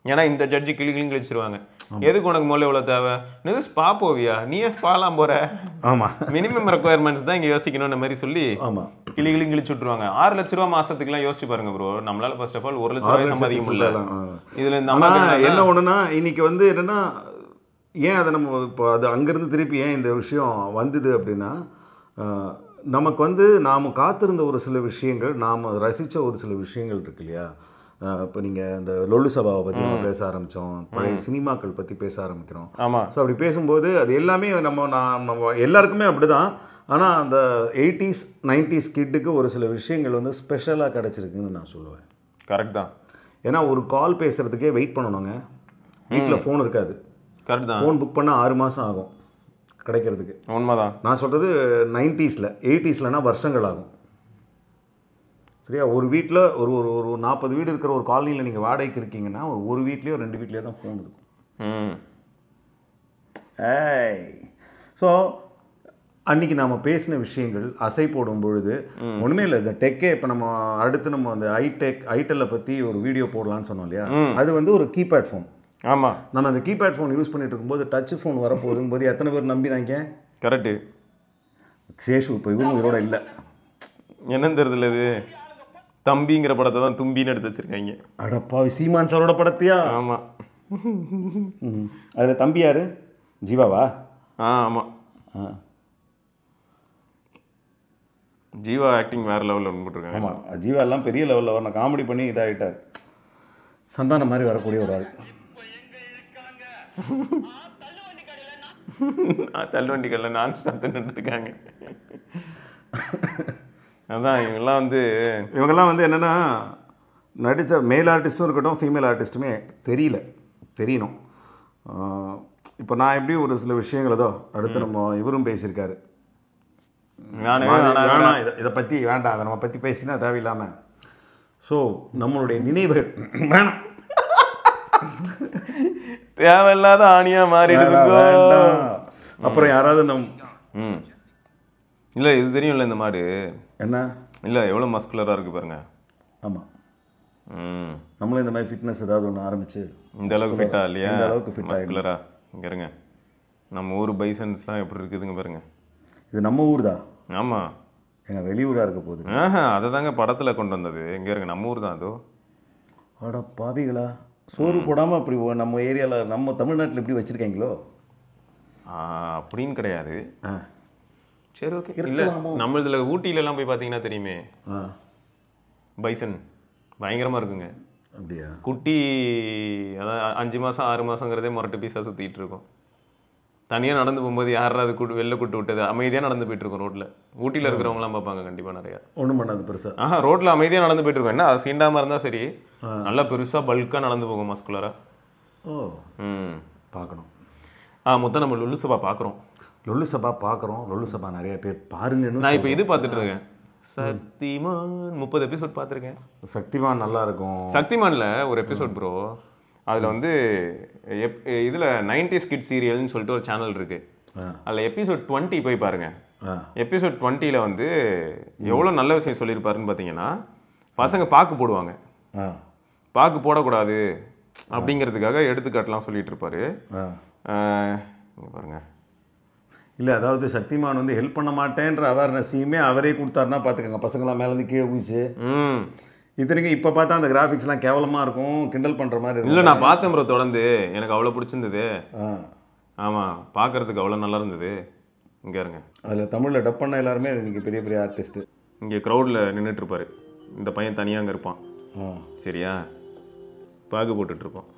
A: ஏன்னா இந்த ஜட்ஜி கிழிச்சிருவாங்க. எதுக்கு உனக்கு முதல்ல எவ்வளோ தேவை? நீ ஸ்பா போவியா? நீயே ஸ்பாலாம் போற?
B: ஆமாம்,
A: மினிமம் ரெக்குயர்மெண்ட்ஸ் தான் இங்கே யோசிக்கணும்னு மாதிரி சொல்லி
B: ஆமாம்
A: கிழிச்சு விட்டுருவாங்க. 6 லட்ச ரூபா மாசத்துக்குலாம் யோசிச்சு பாருங்க ப்ரோ. நம்மளால ஃபர்ஸ்ட் ஆஃப் ஆல் 1 லட்ச ரூபாய் சம்பாதிக்க முடியல. இதுல
B: என்ன ஒண்ணுன்னா, இன்னைக்கு வந்து என்னன்னா, ஏன் அதை நம்ம இப்போ அது அங்கேருந்து திருப்பி ஏன் இந்த விஷயம் வந்தது அப்படின்னா, நமக்கு வந்து நாம் காத்திருந்த ஒரு சில விஷயங்கள், நாம் ரசித்த ஒரு சில விஷயங்கள் இருக்கு இல்லையா? இப்போ நீங்கள் இந்த லொல்லு சபாவை பற்றி நம்ம பேச ஆரம்பித்தோம், பழைய சினிமாக்கள் பற்றி பேச ஆரம்பிக்கிறோம்.
A: ஆமாம்.
B: ஸோ அப்படி பேசும்போது அது எல்லாமே நம்ம எல்லாருக்குமே அப்படி தான். ஆனால் அந்த 80s 90s கிட்டுக்கு ஒரு சில விஷயங்கள் வந்து ஸ்பெஷலாக கிடச்சிருக்குன்னு நான் சொல்லுவேன்.
A: கரெக்ட் தான்.
B: ஏன்னா ஒரு கால் பேசுகிறதுக்கே வெயிட் பண்ணணுங்க. வீட்டில் ஃபோன் இருக்காது.
A: கரெக்ட் தான்.
B: ஃபோன் புக் பண்ணால் 6 மாதம் ஆகும் கிடைக்கிறதுக்கு.
A: உண்மைதான்.
B: நான் சொல்கிறது 90s 80sலனா வருஷங்கள் ஆகும். சரியா? ஒரு வீட்டில் ஒரு ஒரு 40 வீடு இருக்கிற ஒரு காலனியில் நீங்கள் வாடகைக்கு இருக்கீங்கன்னா ஒரு வீட்லேயோ 2 வீட்லேயோ தான் ஃபோன் இருக்கும். ஸோ அன்றைக்கி நாம் பேசின விஷயங்கள் அசை போடும் பொழுது ஒன்றுமே இல்லை. இந்த டெக்கே இப்போ நம்ம அடுத்து நம்ம அந்த ஐடெல்லை பற்றி ஒரு வீடியோ போடலான்னு சொன்னோம் இல்லையா? அது வந்து ஒரு கீபேட் ஃபோன்.
A: ஆமாம்.
B: நம்ம அந்த கீபேட் ஃபோன் யூஸ் பண்ணிட்டு இருக்கும்போது டச் ஃபோன் வரப்போகுதும்போது எத்தனை பேர் நம்பினாங்க?
A: கரெக்டு.
B: சேஷு இப்போ இவரும் இதோட இல்லை.
A: என்னன்னு தெரியுதுல, இது தம்பிங்கிற படத்தை தான் தும்பின்னு எடுத்து வச்சிருக்காங்க.
B: அடப்பா, சீமான் சாரோட படத்தையா?
A: ஆமாம்.
B: அதில் தம்பி யாரு? ஜீவாவா?
A: ஆமாம். ஜீவா ஆக்டிங் வேறு லெவலில் போட்டிருக்காங்க.
B: ஆமாம், ஜீவா எல்லாம் பெரிய லெவலில் வரணும். காமெடி பண்ணி இதாகிட்டார். சந்தானம் மாதிரி வரக்கூடிய ஒரு ஆள்.
A: தள்ளுவண்டி கடையில் நான் ஸ்டாப் நின்றுருக்காங்க. அதான் இவங்கெல்லாம் வந்து
B: என்னென்னா, நடித்த மேல் ஆர்டிஸ்ட்டும் இருக்கட்டும், ஃபீமேல் ஆர்டிஸ்ட்டுமே தெரியணும். இப்போ நான் எப்படி ஒரு சில விஷயங்கள் ஏதோ அடுத்து நம்ம இவரும் பேசியிருக்காரு. இதை பற்றி வேண்டாம், அதை நம்ம பற்றி பேசினா தேவையில்லாமல். ஸோ நம்மளுடைய நினைவுகள் வேணாம்,
A: தேவையில்லாத ஆணியாக மாறிடுது.
B: அப்புறம் யாராவது
A: இல்லை இது தெரியும்ல இந்த மாடு
B: என்ன
A: இல்லை எவ்வளோ மஸ்குலராக இருக்குது பாருங்க.
B: ஆமாம், நம்மளும் இந்த மாதிரி ஃபிட்னஸ் ஏதாவது ஒன்று ஆரம்பிச்சு
A: இந்த அளவுக்கு ஃபிட்டாக இல்லையா?
B: இந்த அளவுக்கு ஃபிட்
A: மஸ்குலராக. இங்கே இருங்க, நம்ம ஊர் பைசன்ஸ்லாம் எப்படி இருக்குதுங்க பாருங்க.
B: இது நம்ம ஊர் தான்.
A: ஆமாம்,
B: எங்கள் வெளியூராக இருக்க போகுது.
A: அதை தாங்க படத்தில் கொண்டு வந்தது. எங்கே இருங்க, நம்ம ஊர் தான். அதோ
B: அட பாவிகளா, சோறு போடாமல் அப்படி நம்ம ஏரியாவில் நம்ம தமிழ்நாட்டில் எப்படி வச்சுருக்காங்களோ
A: அப்படின்னு கிடையாது. சரி, ஓகே. இல்லை நம்ம இதில் ஊட்டியிலலாம் போய் பார்த்தீங்கன்னா தெரியுமே, பைசன் பயங்கரமாக இருக்குங்க.
B: அப்படியா?
A: குட்டி அதான் 5 மாதம் 6 மாதங்கிறதே முரட்டு பீஸாக சுற்றிட்டு இருக்கும். தனியாக நடந்து போகும்போது யாராவது வெளில கூட்டு விட்டது அமைதியாக நடந்து போயிட்டு இருக்கோம் ரோட்டில். ஊட்டியில் இருக்கிறவங்களாம் பார்ப்பாங்க கண்டிப்பாக நிறையா.
B: ஒன்றும் பண்ணாது பெருசாக.
A: ரோட்டில் அமைதியாக நடந்து போயிட்டு இருக்கோம். என்ன அது சீண்டாமல் இருந்தால் சரி, நல்லா பெருசாக பல்காக நடந்து போகும் மஸ்குலராக.
B: ஓ, பார்க்கணும்.
A: மொத்தம் நம்ம லொல்லு சபா பார்க்குறோம்.
B: லொல்லு சபா நிறைய பேர் பாருங்க.
A: நான் இப்போ இது பார்த்துட்டு இருக்கேன், சக்திமான் 30 எபிசோட் பார்த்துருக்கேன்.
B: சக்திமான் நல்லா இருக்கும்.
A: சக்திமானில் ஒரு எபிசோட் ப்ரோ, அதில் வந்து இதில் 90s கிட் சீரியல்னு சொல்லிட்டு ஒரு சேனல் இருக்குது. அதில் எபிசோட் 20 போய் பாருங்கள். எபிசோட் 20ல் வந்து எவ்வளோ நல்ல விஷயம் சொல்லியிருப்பாருன்னு பார்த்தீங்கன்னா, பசங்க பாக்கு போடுவாங்க, பாக்கு போடக்கூடாது அப்படிங்கிறதுக்காக எடுத்துக்காட்டலாம் சொல்லிட்டு இருப்பாரு. பாருங்க,
B: இல்லை அதாவது சக்திமான் வந்து ஹெல்ப் பண்ண மாட்டேன்ற அவேர்னஸையுமே அவரே கொடுத்தாருன்னா பார்த்துக்கோங்க. பசங்களாம் மேலேருந்து கீழே குதிச்சு இத்தனைக்கும் இப்போ பார்த்தா அந்த கிராஃபிக்ஸ்லாம் கேவலமாக இருக்கும், கிண்டல் பண்ணுற மாதிரி இருக்கும்.
A: இல்லை நான் பார்த்தேன் ப்ரோ தொடர்ந்து, எனக்கு அவ்வளோ பிடிச்சிருந்தது.
B: ஆ
A: ஆமாம், பார்க்குறதுக்கு அவ்வளோ நல்லா இருந்தது. இங்கே இருங்க,
B: அதில் தமிழில் டப் பண்ண எல்லாருமே இன்றைக்கி பெரிய பெரிய ஆர்டிஸ்ட்டு.
A: இங்கே க்ரௌடில் நின்றுட்டுருப்பாரு இந்த பையன், தனியாக அங்கே இருப்பான். சரியா, பாகு போட்டுட்ருப்பான்.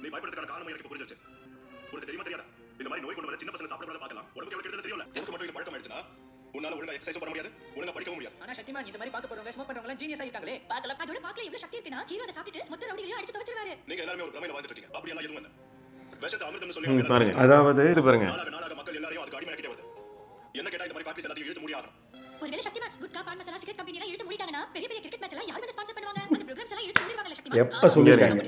F: நீ பயப்படுறதுக்கான காரணம் எனக்கு புரிஞ்சிருச்சு. உனக்கு தெரியுமா தெரியாதா? இந்த மாதிரி நோய் கொண்டு வர சின்ன பசங்க சாப்பிடுறத பார்க்கலாம். உடம்புக்கு எவ்வளவு கெடுதல் தெரியும்ல. உனக்கு மட்டும் இது பழக்கம் ஆயிடுச்சுனா உன்னால ஒழுங்கா எக்சர்சைஸ் பண்ண முடியாது, ஒழுங்கா படிக்கவும் முடியாது.
G: ஆனா சக்திமான் இந்த மாதிரி பாத்து போறவங்க ஸ்மோக் பண்றவங்க ஜீனியஸ் ஆயிட்டாங்களே. பார்க்கலாம். அதோட பாக்கல இவ்வளவு சக்தி இருக்குனா ஹீரோ அதை சாப்பிட்டுட்டு மொத்த ரவுடிகளையும் அடிச்சு துவைச்சிருவாரு.
F: நீங்க எல்லாரும் ஒரு பிரமையில வாழ்ந்துட்டு இருக்கீங்க. அப்படி எல்லாம் எதுவும் இல்ல. விஷத்தை அமிர்தம்னு சொல்லி
A: பாருங்க,
B: அதாவது
A: இது பாருங்க,
F: நாளாக மக்கள் எல்லாரையும் அதுக்கு அடிமையாக்கிட்டே வருது. என்ன கேட்டா இந்த மாதிரி ஃபேக்டரிஸ் எல்லாத்தையும் இழுத்து மூடி ஆகணும்.
G: ஒருவேளை சக்திமான் குட்கா பான் மசாலா சிகரெட் கம்பெனி எல்லாம் இழுத்து மூடிட்டாங்கன்னா பெரிய பெரிய கிரிக்கெட் மேட்ச் எல்லாம் யார் வந்து ஸ்பான்சர் பண்ணுவாங்க? அந்த ப்ரோகிராம்ஸ் எல்லாம் இழுத்து மூடிடுவாங்கல சக்திமான்.
B: எப்போ சொல்லியிருக்காங்க?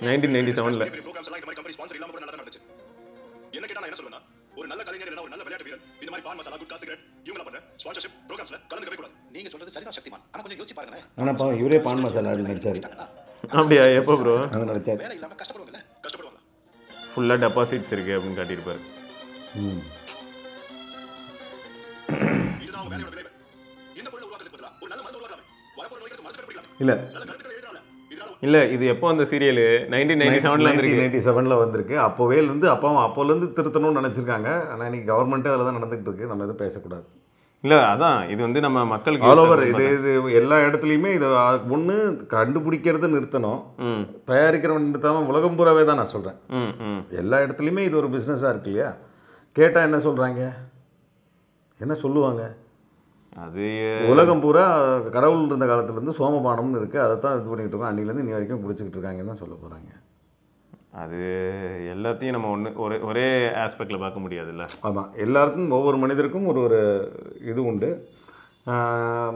A: 1997
F: பெரிய ப்ரோகிராம்ஸ் எல்லாம் இந்த மாதிரி கம்பெனி ஸ்பான்சர் இல்லாம கூட நல்லா நடந்துச்சு. என்ன கேட்டா நான் என்ன சொல்றேன்னா, ஒரு நல்ல கலைஞர் இல்ல ஒரு நல்ல விளையாட்டு வீரர் இந்த மாதிரி பான் மசாலா குட்கா சிகரெட் இவங்கள பண்ற ஸ்பான்சர்ஷிப் ப்ரோகிராம்ஸ்ல கலந்துக்கவே கூடாது. நீங்க சொல்றது சரிதான் சக்திமான். ஆனா கொஞ்சம் யோசிச்சு பாருங்க.
B: ஆனால் பாவம் இவரே பான் மசாலா நடிச்சாரு.
A: அப்படியா? எப்போ ப்ரோ?
B: அது நடிச்சாரு.
F: வேலை இல்லாம கஷ்டப்படுவாங்கல்ல, கஷ்டப்படுவாங்க.
A: ஃபுல்லாக டெபாசிட்ஸ் இருக்கு அப்படின்னு காட்டியிருப்பாரு.
F: இதுதான் அவங்க வேலையோட விளைவு. இந்த பொருளை உருவாக்குறதுக்கு பதிலா ஒரு நல்ல மருந்து உருவாக்கலாமே. வரப்போற நோய்க்கு மருந்து கண்டுபிடிக்கலாம்.
B: இல்லை
F: நல்ல கருத்துக்களை எழுதலாம். இதனால
A: இல்லை, இது எப்போ அந்த சீரியல் 1997 வந்திருக்கு.
B: 1997 வந்திருக்கு. அப்போவேலேருந்து அப்போலேருந்து திருத்தணும்னு நினச்சிருக்காங்க. ஆனால் இன்னைக்கு கவர்மெண்ட்டே அதில் தான் நடந்துகிட்டு இருக்கு. நம்ம எதுவும் பேசக்கூடாது.
A: இல்லை அதான், இது வந்து நம்ம மக்களுக்கு
B: ஆல் ஓவர் இது எல்லா இடத்துலையுமே இது ஒன்று கண்டுபிடிக்கிறது நிறுத்தணும், தயாரிக்கிறவன் நிறுத்தாமல் உலகம் பூராவே தான் நான் சொல்கிறேன். எல்லா இடத்துலையுமே இது ஒரு பிஸ்னஸாக இருக்கு இல்லையா? கேட்டால் என்ன சொல்கிறாங்க, என்ன சொல்லுவாங்க?
A: அது
B: உலகம் பூரா கடவுள் இருந்த காலத்துலேருந்து சோமபானம்னு இருக்குது, அதை தான் இது பண்ணிக்கிட்டு இருக்கோம், அன்னிலேருந்து இன்னி வரைக்கும் குடிச்சிக்கிட்டு இருக்காங்கன்னு தான் சொல்ல போகிறாங்க.
A: அது எல்லாத்தையும் நம்ம ஒரே ஆஸ்பெக்டில் பார்க்க முடியாதுல்ல.
B: ஆமாம், எல்லாருக்கும் ஒவ்வொரு மனிதருக்கும் ஒரு இது உண்டு.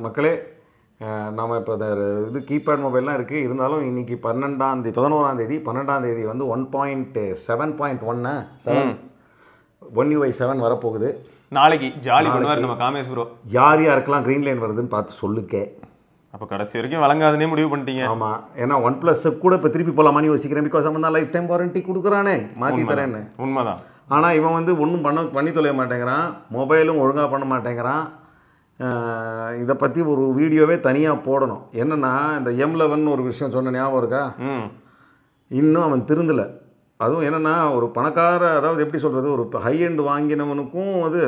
B: மக்களே, நம்ம இப்போ இது கீபேட் மொபைல்லாம் இருக்குது, இருந்தாலும் இன்றைக்கி 11ஆம் தேதி வந்து 1.7 UI 7 வரப்போகுது.
A: நாளைக்கு ஜாலி பண்ணுவார் நம்ம காமேஷ் ப்ரோ.
B: யார் யாருக்கெல்லாம் க்ரீன் லைன் வருதுன்னு பார்த்து சொல்லுக்கே.
A: அப்போ கடைசி வரைக்கும் வழங்காதுன்னே முடிவு பண்ணிட்டீங்க.
B: ஆமாம், ஏன்னா OnePlus கூட இப்போ திருப்பி போகலாமான்னு யோசிக்கிறேன். பிகாஸ் அவன் தான் லைஃப் டைம் வாரண்டி கொடுக்குறானே, மாற்றி தரேன்னு.
A: உண்மைதான்.
B: ஆனால் இவன் வந்து ஒன்றும் பண்ணி தொலைய மாட்டேங்கிறான், மொபைலும் ஒழுங்காக பண்ண மாட்டேங்கிறான். இதை பற்றி ஒரு வீடியோவே தனியாக போடணும். என்னென்னா, இந்த M11 ஒரு விஷயம் சொன்ன ஞாபகம் இருக்கா? இன்னும் அவன் திருந்தலை. அதுவும் என்னென்னா, ஒரு பணக்கார, அதாவது எப்படி சொல்கிறது, ஒரு ஹை எண்டு வாங்கினவனுக்கும் அது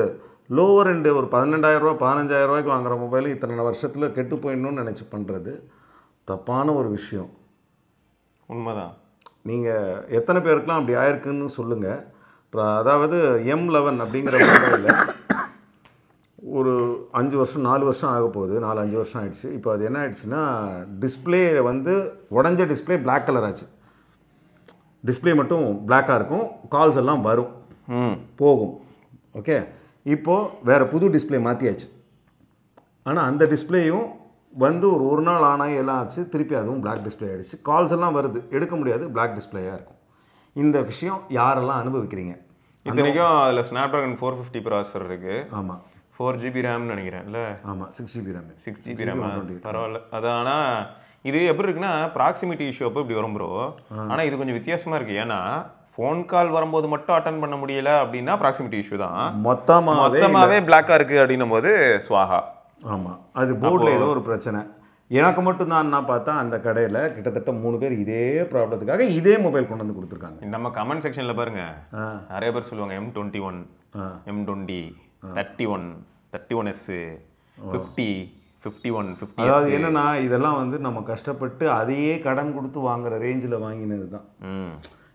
B: லோவர் எண்டு ஒரு 12,000 ரூபா 15,000 ரூபாய்க்கு வாங்குகிற மொபைல் இத்தனை வருஷத்தில் கெட்டு போயிடணும்னு நினச்சி பண்ணுறது தப்பான ஒரு விஷயம்.
A: உண்மைதான்.
B: நீங்கள் எத்தனை பேருக்குலாம் அப்படி ஆயிருக்குன்னு சொல்லுங்கள். அதாவது M11 அப்படிங்கிற மொபைலில் ஒரு 5 வருஷம் 4 வருஷம் ஆக போகுது, 4-5 வருஷம் ஆகிடுச்சு. இப்போ அது என்ன ஆகிடுச்சுன்னா, டிஸ்பிளே வந்து உடஞ்ச டிஸ்பிளே பிளாக் கலர் ஆச்சு. டிஸ்பிளே மட்டும் பிளாக்காக இருக்கும், கால்ஸ் எல்லாம் வரும் போகும். ஓகே, இப்போது வேறு புது டிஸ்பிளே மாற்றியாச்சு. ஆனால் அந்த டிஸ்பிளேயும் வந்து ஒரு நாள் ஆனால் எல்லாம் ஆச்சு, திருப்பி அதுவும் பிளாக் டிஸ்பிளே ஆகிடுச்சு. கால்ஸ் எல்லாம் வருது, எடுக்க முடியாது, பிளாக் டிஸ்பிளேயாக இருக்கும். இந்த விஷயம் யாரெல்லாம் அனுபவிக்கிறீங்க?
A: இத்தனைக்கும் அதில் ஸ்னாப்ட்ராகன் 450 ப்ராசஸர் இருக்குது.
B: ஆமாம்,
A: 4GB ரேம்னு நினைக்கிறேன். இல்லை,
B: ஆமாம், 6GB ரேம்.
A: 6GB ரேம் பரவாயில்ல. அது ஆனால் இது எப்படி இருக்குன்னா, ப்ராக்சிமிட்டி இஷ்யூ அப்போ இப்படி வரும் ப்ரோ. ஆனால் இது கொஞ்சம் வித்தியாசமாக இருக்குது. ஏன்னா ஃபோன் கால் வரும்போது மட்டும் அட்டன் பண்ண முடியல அப்படின்னா ப்ராக்சிமிட்டி இஷ்யூ தான். மொத்தமாகவே பிளாக்காக இருக்குது அப்படின்னும் போது ஸ்வாஹா.
B: ஆமாம், அது போர்டில் ஏதோ ஒரு பிரச்சனை. எனக்கு மட்டும்தான் நான் பார்த்தா அந்த கடையில் கிட்டத்தட்ட 3 பேர் இதே ப்ராப்ளத்துக்காக இதே மொபைல் கொண்டு வந்து கொடுத்துருக்காங்க.
A: நம்ம கமெண்ட் செக்ஷனில் பாருங்கள், நிறைய பேர் சொல்லுவாங்க M21, M20, 31, 31S, 50, 51, 50.
B: அதாவது என்னன்னா, இதெல்லாம் வந்து நம்ம கஷ்டப்பட்டு அதையே கடன் கொடுத்து வாங்குற ரேஞ்சில் வாங்கினது தான்.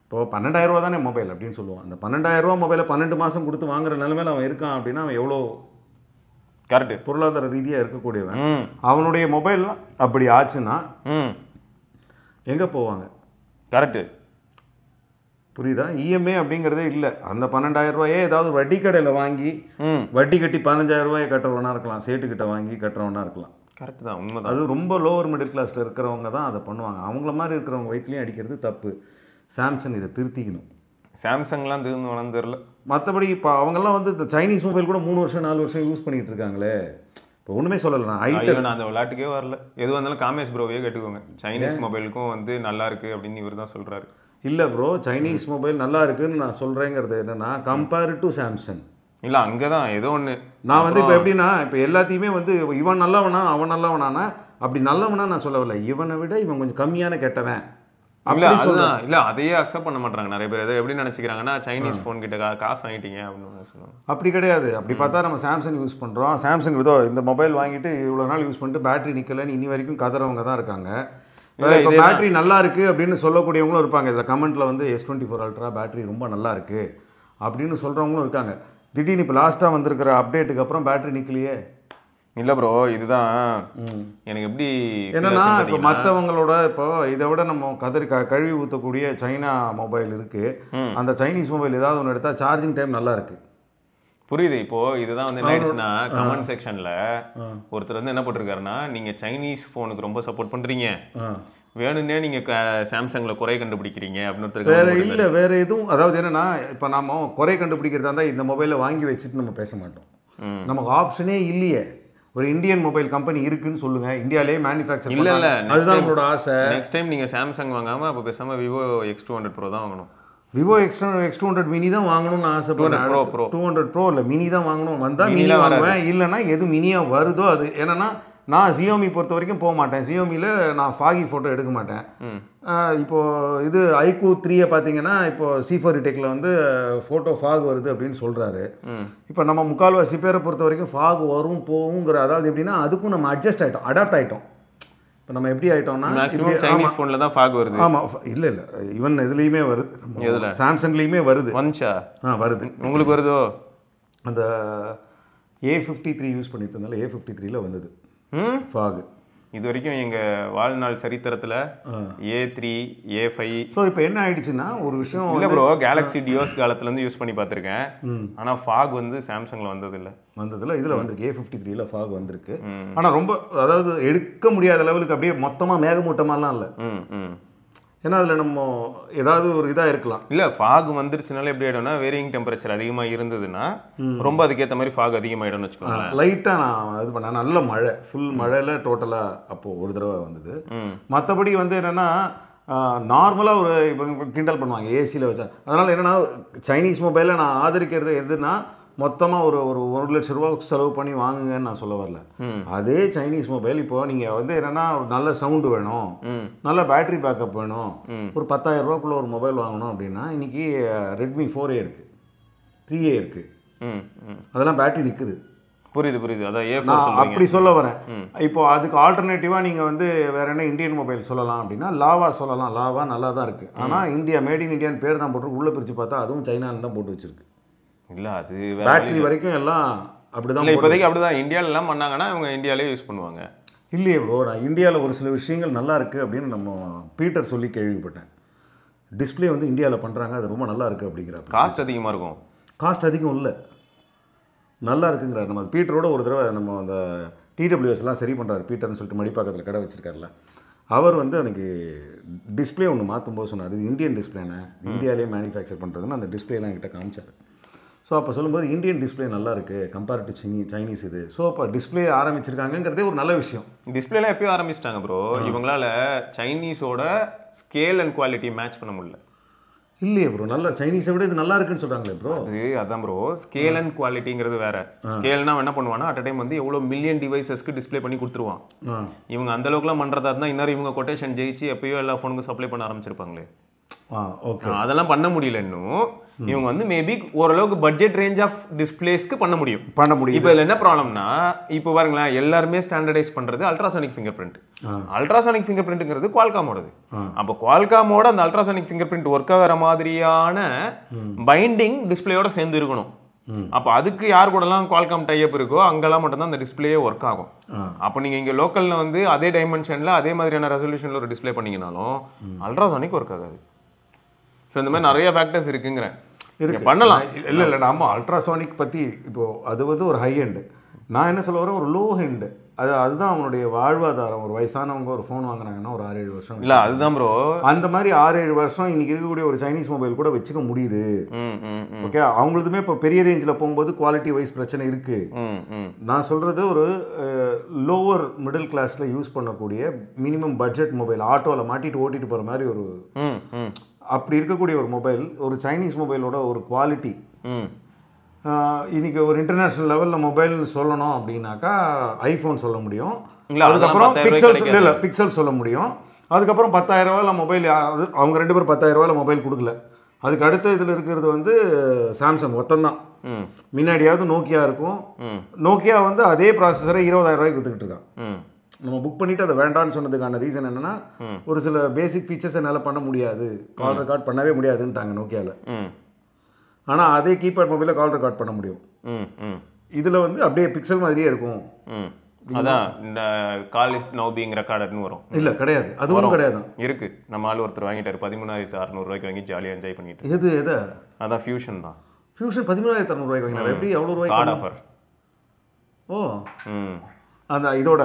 B: இப்போ 12,000 ரூபா தானே மொபைல் அப்படின்னு சொல்லுவான். அந்த 12,000 ரூபா மொபைலை 12 மாதம் கொடுத்து வாங்குற நிலைமையில் அவன் இருக்கான் அப்படின்னா அவன் எவ்வளோ
A: கரெக்டு
B: பொருளாதார ரீதியாக இருக்கக்கூடியவன். அவனுடைய மொபைல்லாம் அப்படி ஆச்சுன்னா எங்கே போவாங்க?
A: கரெக்டு,
B: புரியுதா? இஎம்ஐ அப்படிங்கிறதே இல்லை. அந்த 12,000 ரூபாயே ஏதாவது வட்டி கடையில் வாங்கி வட்டி கட்டி 15,000 ரூபாயை கட்டுறவனா இருக்கலாம், சேட்டுக்கிட்ட வாங்கி கட்டுறவனா இருக்கலாம்.
A: கரெக்டு தான், உண்மைதான்.
B: அது ரொம்ப லோவர் மிடில் கிளாஸில் இருக்கிறவங்க தான் அதை பண்ணுவாங்க. அவங்கள மாதிரி இருக்கிறவங்க வயிற்றுலையும் அடிக்கிறது தப்பு. சாம்சங் இதை திருத்திக்கணும்.
A: சாம்சங்லாம் திரும்ப வளர்ந்துடல.
B: மற்றபடி இப்போ அவங்கெல்லாம் வந்து இந்த சைனீஸ் மொபைல் கூட 3 வருஷம் 4 வருஷம் யூஸ் பண்ணிகிட்டு இருக்காங்களே. இப்போ ஒன்றுமே சொல்லலை. நான்
A: அந்த விளையாட்டுக்கே வரல. எது வந்தாலும் காமேஷ் ப்ரோவே கேட்டுக்கோங்க. சைனீஸ் மொபைலுக்கும் வந்து நல்லா இருக்குது அப்படின்னு இவர் தான் சொல்கிறாரு.
B: இல்லை ப்ரோ, சைனீஸ் மொபைல் நல்லா இருக்குதுன்னு நான் சொல்கிறேங்கிறது என்னென்னா, கம்பேர் டு சாம்சங்
A: இல்லை அங்கே தான் ஏதோ ஒன்று.
B: நான் வந்து இப்போ எப்படின்னா இப்போ எல்லாத்தையுமே வந்து இவன் நல்லவனா அவன் நல்லவனானா அப்படி நல்லவனா நான் சொல்லவில்லை. இவனை விட இவன் கொஞ்சம் கம்மியான கெட்டவன்
A: இல்லை அதுதான். இல்லை அதையே அக்செப்ட் பண்ண மாட்டாங்க நிறைய பேர். எப்படி நினச்சிக்கிறாங்கன்னா சைனீஸ் ஃபோன் கிட்ட காசு வாங்கிட்டீங்க அப்படின்னு சொல்லுவாங்க.
B: அப்படி கிடையாது. அப்படி பார்த்தா நம்ம சாம்சங் யூஸ் பண்ணுறோம். சாம்சங் இதோ இந்த மொபைல் வாங்கிட்டு இவ்வளோ நாள் யூஸ் பண்ணிட்டு பேட்டரி நிற்கலன்னு இனி வரைக்கும் கதறவங்க தான் இருக்காங்க. இப்போ பேட்டரி நல்லா இருக்குது அப்படின்னு சொல்லக்கூடியவங்களும் இருப்பாங்க. இதில் கமெண்ட்டில் வந்து S24 Ultra பேட்டரி ரொம்ப நல்லா இருக்குது அப்படின்னு சொல்கிறவங்களும் இருக்காங்க. திடீர்னு இப்போ லாஸ்ட்டாக வந்திருக்கிற அப்டேட்டுக்கு அப்புறம் பேட்டரி நிற்கலையே.
A: இல்லை ப்ரோ இதுதான் எனக்கு எப்படி
B: என்னன்னா இப்போ மற்றவங்களோட இப்போ இதை விட நம்ம கழுவி ஊற்றக்கூடிய சைனா மொபைல் இருக்குது. அந்த சைனீஸ் மொபைல் ஏதாவது ஒன்று எடுத்தால் சார்ஜிங் டைம் நல்லா இருக்குது.
A: புரியுது. இப்போ இதுதான் வந்து என்ன ஆயிடுச்சுன்னா கமெண்ட் செக்ஷன்ல ஒருத்தர் வந்து என்ன போட்டிருக்காருன்னா நீங்க சைனீஸ் ஃபோனுக்கு ரொம்ப சப்போர்ட் பண்றீங்க, வேணும்னே நீங்க சாம்சங்ல குறை கண்டுபிடிக்கிறீங்க அப்படின்னு
B: வேற இல்லை வேற எதுவும். அதாவது என்னன்னா இப்போ நம்ம குறை கண்டுபிடிக்கிறதா இருந்தால் இந்த மொபைலை வாங்கி வச்சுட்டு நம்ம பேச மாட்டோம். நமக்கு ஆப்ஷனே இல்லையே. ஒரு இந்தியன் மொபைல் கம்பெனி இருக்குன்னு சொல்லுங்க, இந்தியாவிலேயே மேனுஃபேக்சர்
A: இல்ல இல்ல
B: அதுதான் உங்களோட ஆசை.
A: நெக்ஸ்ட் டைம் நீங்க சாம்சங் வாங்காம அப்ப பேசாம விவோ X200 Pro தான் வாங்கணும்.
B: விவோ X200 மினி தான் வாங்கணும்னு ஆசைப்படுறேன். 200 Pro இல்லை மினி தான் வாங்கணும். வந்தால் மினி வாங்குவேன். இல்லைன்னா எது மினியாக வருதோ அது. ஏன்னா நான் Xiaomi பொறுத்த வரைக்கும் போக மாட்டேன். Xiaomiயில் நான் ஃபாகி ஃபோட்டோ எடுக்க மாட்டேன். இப்போது இது iQOO 3 பார்த்தீங்கன்னா இப்போ C4 டெக்கில் வந்து ஃபோட்டோ ஃபாக் வருது அப்படின்னு சொல்கிறாரு. இப்போ நம்ம முக்கால்வாசி பேரை பொறுத்த வரைக்கும் ஃபாக் வரும் போகுங்கிற, அதாவது எப்படின்னா அதுக்கும் நம்ம அடாப்ட் ஆகிட்டோம். இப்போ நம்ம எப்படி ஆகிட்டோம்னா
A: சைனீஸ் ஃபோனில் தான் ஃபாக் வருது.
B: ஆமாம் இல்லை இல்லை ஈவன் இதுலேயுமே வருது.
A: எதில்?
B: சாம்சங்லேயுமே வருது.
A: வந்துச்சா?
B: வருது.
A: உங்களுக்கு வருதோ?
B: அந்த A53 யூஸ் பண்ணிட்டு இருந்தாலும் A53ல வந்தது ஃபாக்.
A: இது வரைக்கும் எங்கள் வாழ்நாள் சரித்திரத்தில் A3 A5.
B: ஸோ இப்போ என்ன ஆயிடுச்சுன்னா ஒரு விஷயம்
A: இல்லை ப்ரோ, கேலக்ஸி டியோஸ் காலத்துலேருந்து யூஸ் பண்ணி பார்த்துருக்கேன். ஆனால் ஃபாக் வந்து சாம்சங்கில் வந்ததில்லை.
B: இதில் வந்திருக்கு. A53ல ஃபாக் வந்திருக்கு. ஆனால் ரொம்ப அதாவது எடுக்க முடியாத லெவலுக்கு அப்படியே மொத்தமாக மேகமூட்டமாலாம் இல்லை. ஏன்னா அதில் நம்ம ஏதாவது ஒரு இதாக இருக்கலாம்.
A: இல்லை ஃபாக் வந்துருச்சுனால எப்படி ஆகிடும்னா வேரியிங் டெம்பரேச்சர் அதிகமாக இருந்ததுன்னா ரொம்ப அதுக்கேற்ற மாதிரி ஃபாக் அதிகமாகிடும்னு வச்சுக்கோங்க.
B: லைட்டாக நான் இது பண்ணேன். நல்ல மழை, ஃபுல் மழையில் டோட்டலாக அப்போது ஒரு தடவை வந்தது. மற்றபடி வந்து என்னென்னா நார்மலாக ஒரு இப்போ கிண்டல் பண்ணுவாங்க ஏசியில் வச்சா. அதனால் என்னென்னா சைனீஸ் மொபைலில் நான் ஆதரிக்கிறது எதுனா மொத்தமாக ஒரு 1 லட்ச ரூபா செலவு பண்ணி வாங்குங்கன்னு நான் சொல்ல வரல. அதே சைனீஸ் மொபைல் இப்போ நீங்கள் வந்து என்னென்னா ஒரு நல்ல சவுண்டு வேணும், நல்ல பேட்டரி பேக்கப் வேணும், ஒரு 10,000 ரூபாக்குள்ள ஒரு மொபைல் வாங்கணும் அப்படின்னா இன்றைக்கி Redmi 4A இருக்குது, 3A இருக்குது. அதெல்லாம் பேட்டரி நிற்குது.
A: புரியுது. அதான்
B: நான் அப்படி சொல்ல வரேன். இப்போ அதுக்கு ஆல்டர்னேட்டிவாக நீங்கள் வந்து வேறு என்ன இந்தியன் மொபைல் சொல்லலாம் அப்படின்னா லாவா சொல்லலாம். லாவா நல்லா தான் இருக்குது. ஆனால் இந்தியா மேட் இன் இந்தியான்னு பேர் தான் போட்டிருக்கு. உள்ளே பிரித்து பார்த்தா அதுவும் சைனான்னு தான் போட்டு வச்சுருக்கு.
A: இல்லை அது
B: பேட்டரி வரைக்கும் எல்லாம் அப்படிதான்.
A: இப்போதைக்கு அப்படிதான் இந்தியாவிலலாம் பண்ணாங்கன்னா இவங்க இந்தியாவிலே யூஸ் பண்ணுவாங்க.
B: இல்லையே ப்ரோ, நான் இந்தியாவில் ஒரு சில விஷயங்கள் நல்லா இருக்குது அப்படின்னு நம்ம பீட்டர் சொல்லி கேள்விப்பட்டேன். டிஸ்பிளே வந்து இந்தியாவில் பண்ணுறாங்க, அது ரொம்ப நல்லா இருக்குது அப்படிங்கிறாங்க.
A: காஸ்ட் அதிகமாக இருக்கும்.
B: காஸ்ட் அதிகம் இல்லை, நல்லா இருக்குங்கிறார். நம்ம பீட்டரோட ஒரு தடவை நம்ம அந்த TWSலாம் சரி பண்ணுறாரு பீட்டர்னு சொல்லிட்டு மடிப்பாக்கத்தில் கடை வச்சுருக்காருல, அவர் வந்து எனக்கு டிஸ்பிளே ஒன்று மாற்றும்போது சொன்னார், இது இந்தியன் டிஸ்பிளேண்ணே, இந்தியாவிலே மேனுஃபேக்சர் பண்ணுறதுன்னு அந்த டிஸ்பிளேலாம் என்கிட்ட காமிச்சார். ஸோ அப்போ சொல்லும்போது இந்தியன் டிஸ்பிளே நல்லா இருக்குது கம்பேர்ட் டு சைனீஸ் இது. ஸோ அப்போ டிஸ்பிளே ஆரம்பிச்சிருக்காங்கிறதே ஒரு நல்ல விஷயம்.
A: டிஸ்பிளேலாம் எப்பயும் ஆரம்பிச்சிட்டாங்க ப்ரோ. இவங்களால சைனீஸோட ஸ்கேல் அண்ட் குவாலிட்டி மேட்ச் பண்ண முடியல.
B: இல்லையே ப்ரோ, நல்லா சைனீஸை விட இது நல்லா இருக்குன்னு சொல்கிறாங்களே ப்ரோ.
A: அதான் ப்ரோ, ஸ்கேல் அண்ட் குவாலிட்டிங்கிறது வேற. ஸ்கேல்னா என்ன பண்ணுவானா அட் அ டைம் வந்து எவ்வளோ மில்லியன் டிவைசஸ்க்கு டிஸ்பிளே பண்ணி கொடுத்துருவான். இவங்க அந்த அளவுக்குலாம் பண்ணுறதா இருந்தால் இன்னும் இவங்க கொட்டேஷன் ஜெயிச்சு எப்பயோ எல்லா ஃபோனுக்கும் சப்ளை பண்ண ஆரம்பிச்சிருப்பாங்களே.
B: ஓகே,
A: அதெல்லாம் பண்ண முடியல இன்னும். இவங்க வந்து மேபி ஓரளவுக்கு பட்ஜெட் ரேஞ்ச் ஆஃப் டிஸ்பிளேஸ்க்கு பண்ண முடியும். இப்போ இதில் என்ன ப்ராப்ளம்னா, இப்போ பாருங்களேன், எல்லாருமே ஸ்டாண்டர்டைஸ் பண்ணுறது ultrasonic finger print. Ultrasonic finger பிரிண்ட்ங்கிறது குவால்காமோடது. அப்போ குவால்காமோட அந்த அல்ட்ராசானிக் ஃபிங்கர் பிரிண்ட் ஒர்க் ஆகிற மாதிரியான பைண்டிங் டிஸ்பிளேயோட சேர்ந்து இருக்கணும். அப்போ அதுக்கு யார் கூடலாம் குவால்காம் டைப் இருக்கோ அங்கெல்லாம் மட்டும்தான் அந்த டிஸ்பிளேயே ஒர்க் ஆகும். அப்போ நீங்கள் இங்கே லோக்கலில் வந்து அதே டைமென்ஷனில் அதே மாதிரியான ரெசல்யூஷனில் ஒரு டிஸ்பிளே பண்ணிங்கனாலும் அல்ட்ராசானிக் ஒர்க் ஆகாது. ஸோ இந்த மாதிரி நிறைய ஃபேக்டர்ஸ் இருக்குங்கிறேன். பண்ணலாம்.
B: இல்லை நம்ம அல்ட்ராசானிக் பற்றி இப்போது அது வந்து ஒரு ஹை எண்டு. நான் என்ன சொல்ல வரேன், ஒரு லோ ஹெண்டு. அதுதான் அவனுடைய வாழ்வாதாரம். ஒரு வயசானவங்க ஒரு ஃபோன் வாங்கினாங்கன்னா ஒரு 6-7 வருஷம்.
A: இல்லை அதுதான் ப்ரோ,
B: அந்த மாதிரி 6-7 வருஷம் இன்னைக்கு இருக்கக்கூடிய ஒரு சைனீஸ் மொபைல் கூட வச்சுக்க முடியுது. ஓகே, அவங்களுதுமே இப்போ பெரிய ரேஞ்சில் போகும்போது குவாலிட்டி வைஸ் பிரச்சனை இருக்குது. நான் சொல்கிறது ஒரு லோவர் மிடில் கிளாஸில் யூஸ் பண்ணக்கூடிய மினிமம் பட்ஜெட் மொபைல், ஆட்டோவில் மாட்டிட்டு ஓட்டிட்டு போகிற மாதிரி ஒரு அப்படி இருக்கக்கூடிய ஒரு மொபைல், ஒரு சைனீஸ் மொபைலோட ஒரு குவாலிட்டி இன்னைக்கு ஒரு இன்டர்நேஷ்னல் லெவலில் மொபைல்னு சொல்லணும் அப்படின்னாக்கா ஐஃபோன் சொல்ல முடியும்.
A: இல்ல,
B: அதுக்கப்புறம்
A: அதெல்லாம்
B: பிக்சல்
A: 10,000
B: இல்லை பிக்சல் சொல்ல முடியும். அதுக்கப்புறம் 10,000 ரூபாயில் மொபைல் அவங்க 2 பேரும் 10,000 ரூபாயில் மொபைல் கொடுக்கல. அதுக்கு அடுத்த இதில் இருக்கிறது வந்து சாம்சங் மொத்தம்தான். முன்னாடியாவது நோக்கியா இருக்கும். நோக்கியா வந்து அதே ப்ராசஸரை 20,000 ரூபாய்க்கு கொடுத்துக்கிட்டு இருக்கான். நம்ம புக் பண்ணிவிட்டு அதை வேண்டான்னு சொன்னதுக்கான ரீசன் என்னென்னா, ஒரு சில பேசிக் ஃபீச்சர்ஸ் என்னால் பண்ண முடியாது, கால் ரெக்கார்ட் பண்ணவே முடியாதுன்ட்டாங்க நோக்கியாவில். ஆனால் அதே கீபேட் மொபைலில் கால் ரெக்கார்ட் பண்ண முடியும். இதில் வந்து அப்படியே பிக்சல் மாதிரியே இருக்கும்.
A: அதான் இந்த கால் இஸ் நவ் பீயிங் ரெக்கார்டட்னு வரும்.
B: இல்லை கிடையாது, அதுவும் கிடையாது.
A: இருக்கு, நம்ம ஆள் ஒருத்தர் வாங்கிட்டாரு 13,600 ரூபாய்க்கு வாங்கி ஜாலியாக என்ஜாய் பண்ணிட்டு.
B: எது
A: அதான் ஃபியூஷன் தான்.
B: ஃபியூஷன் 13,600 ரூபாய்க்கு வாங்கினார். எப்படி எவ்வளோ ரூபாய்க்கு?
A: Card offer.
B: அந்த இதோட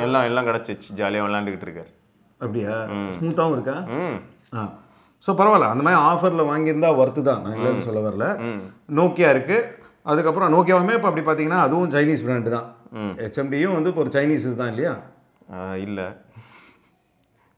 A: எல்லாம் கிடச்சிச்சு, ஜாலியாக விளாண்டுக்கிட்டு இருக்காரு.
B: அப்படியா? ஸ்மூத்தாகவும் இருக்கா? ஸோ பரவாயில்ல, அந்த மாதிரி ஆஃபரில் வாங்கியிருந்தா ஒர்த்து தான், நான் இல்லைன்னு சொல்ல வரல. நோக்கியா இருக்குது. அதுக்கப்புறம் நோக்கியாவுமே இப்போ அப்படி பார்த்தீங்கன்னா அதுவும் சைனீஸ் பிராண்டு தான். ஹெச்எம்டியும் வந்து இப்போ ஒரு சைனீஸ் தான் இல்லையா?
A: இல்லை,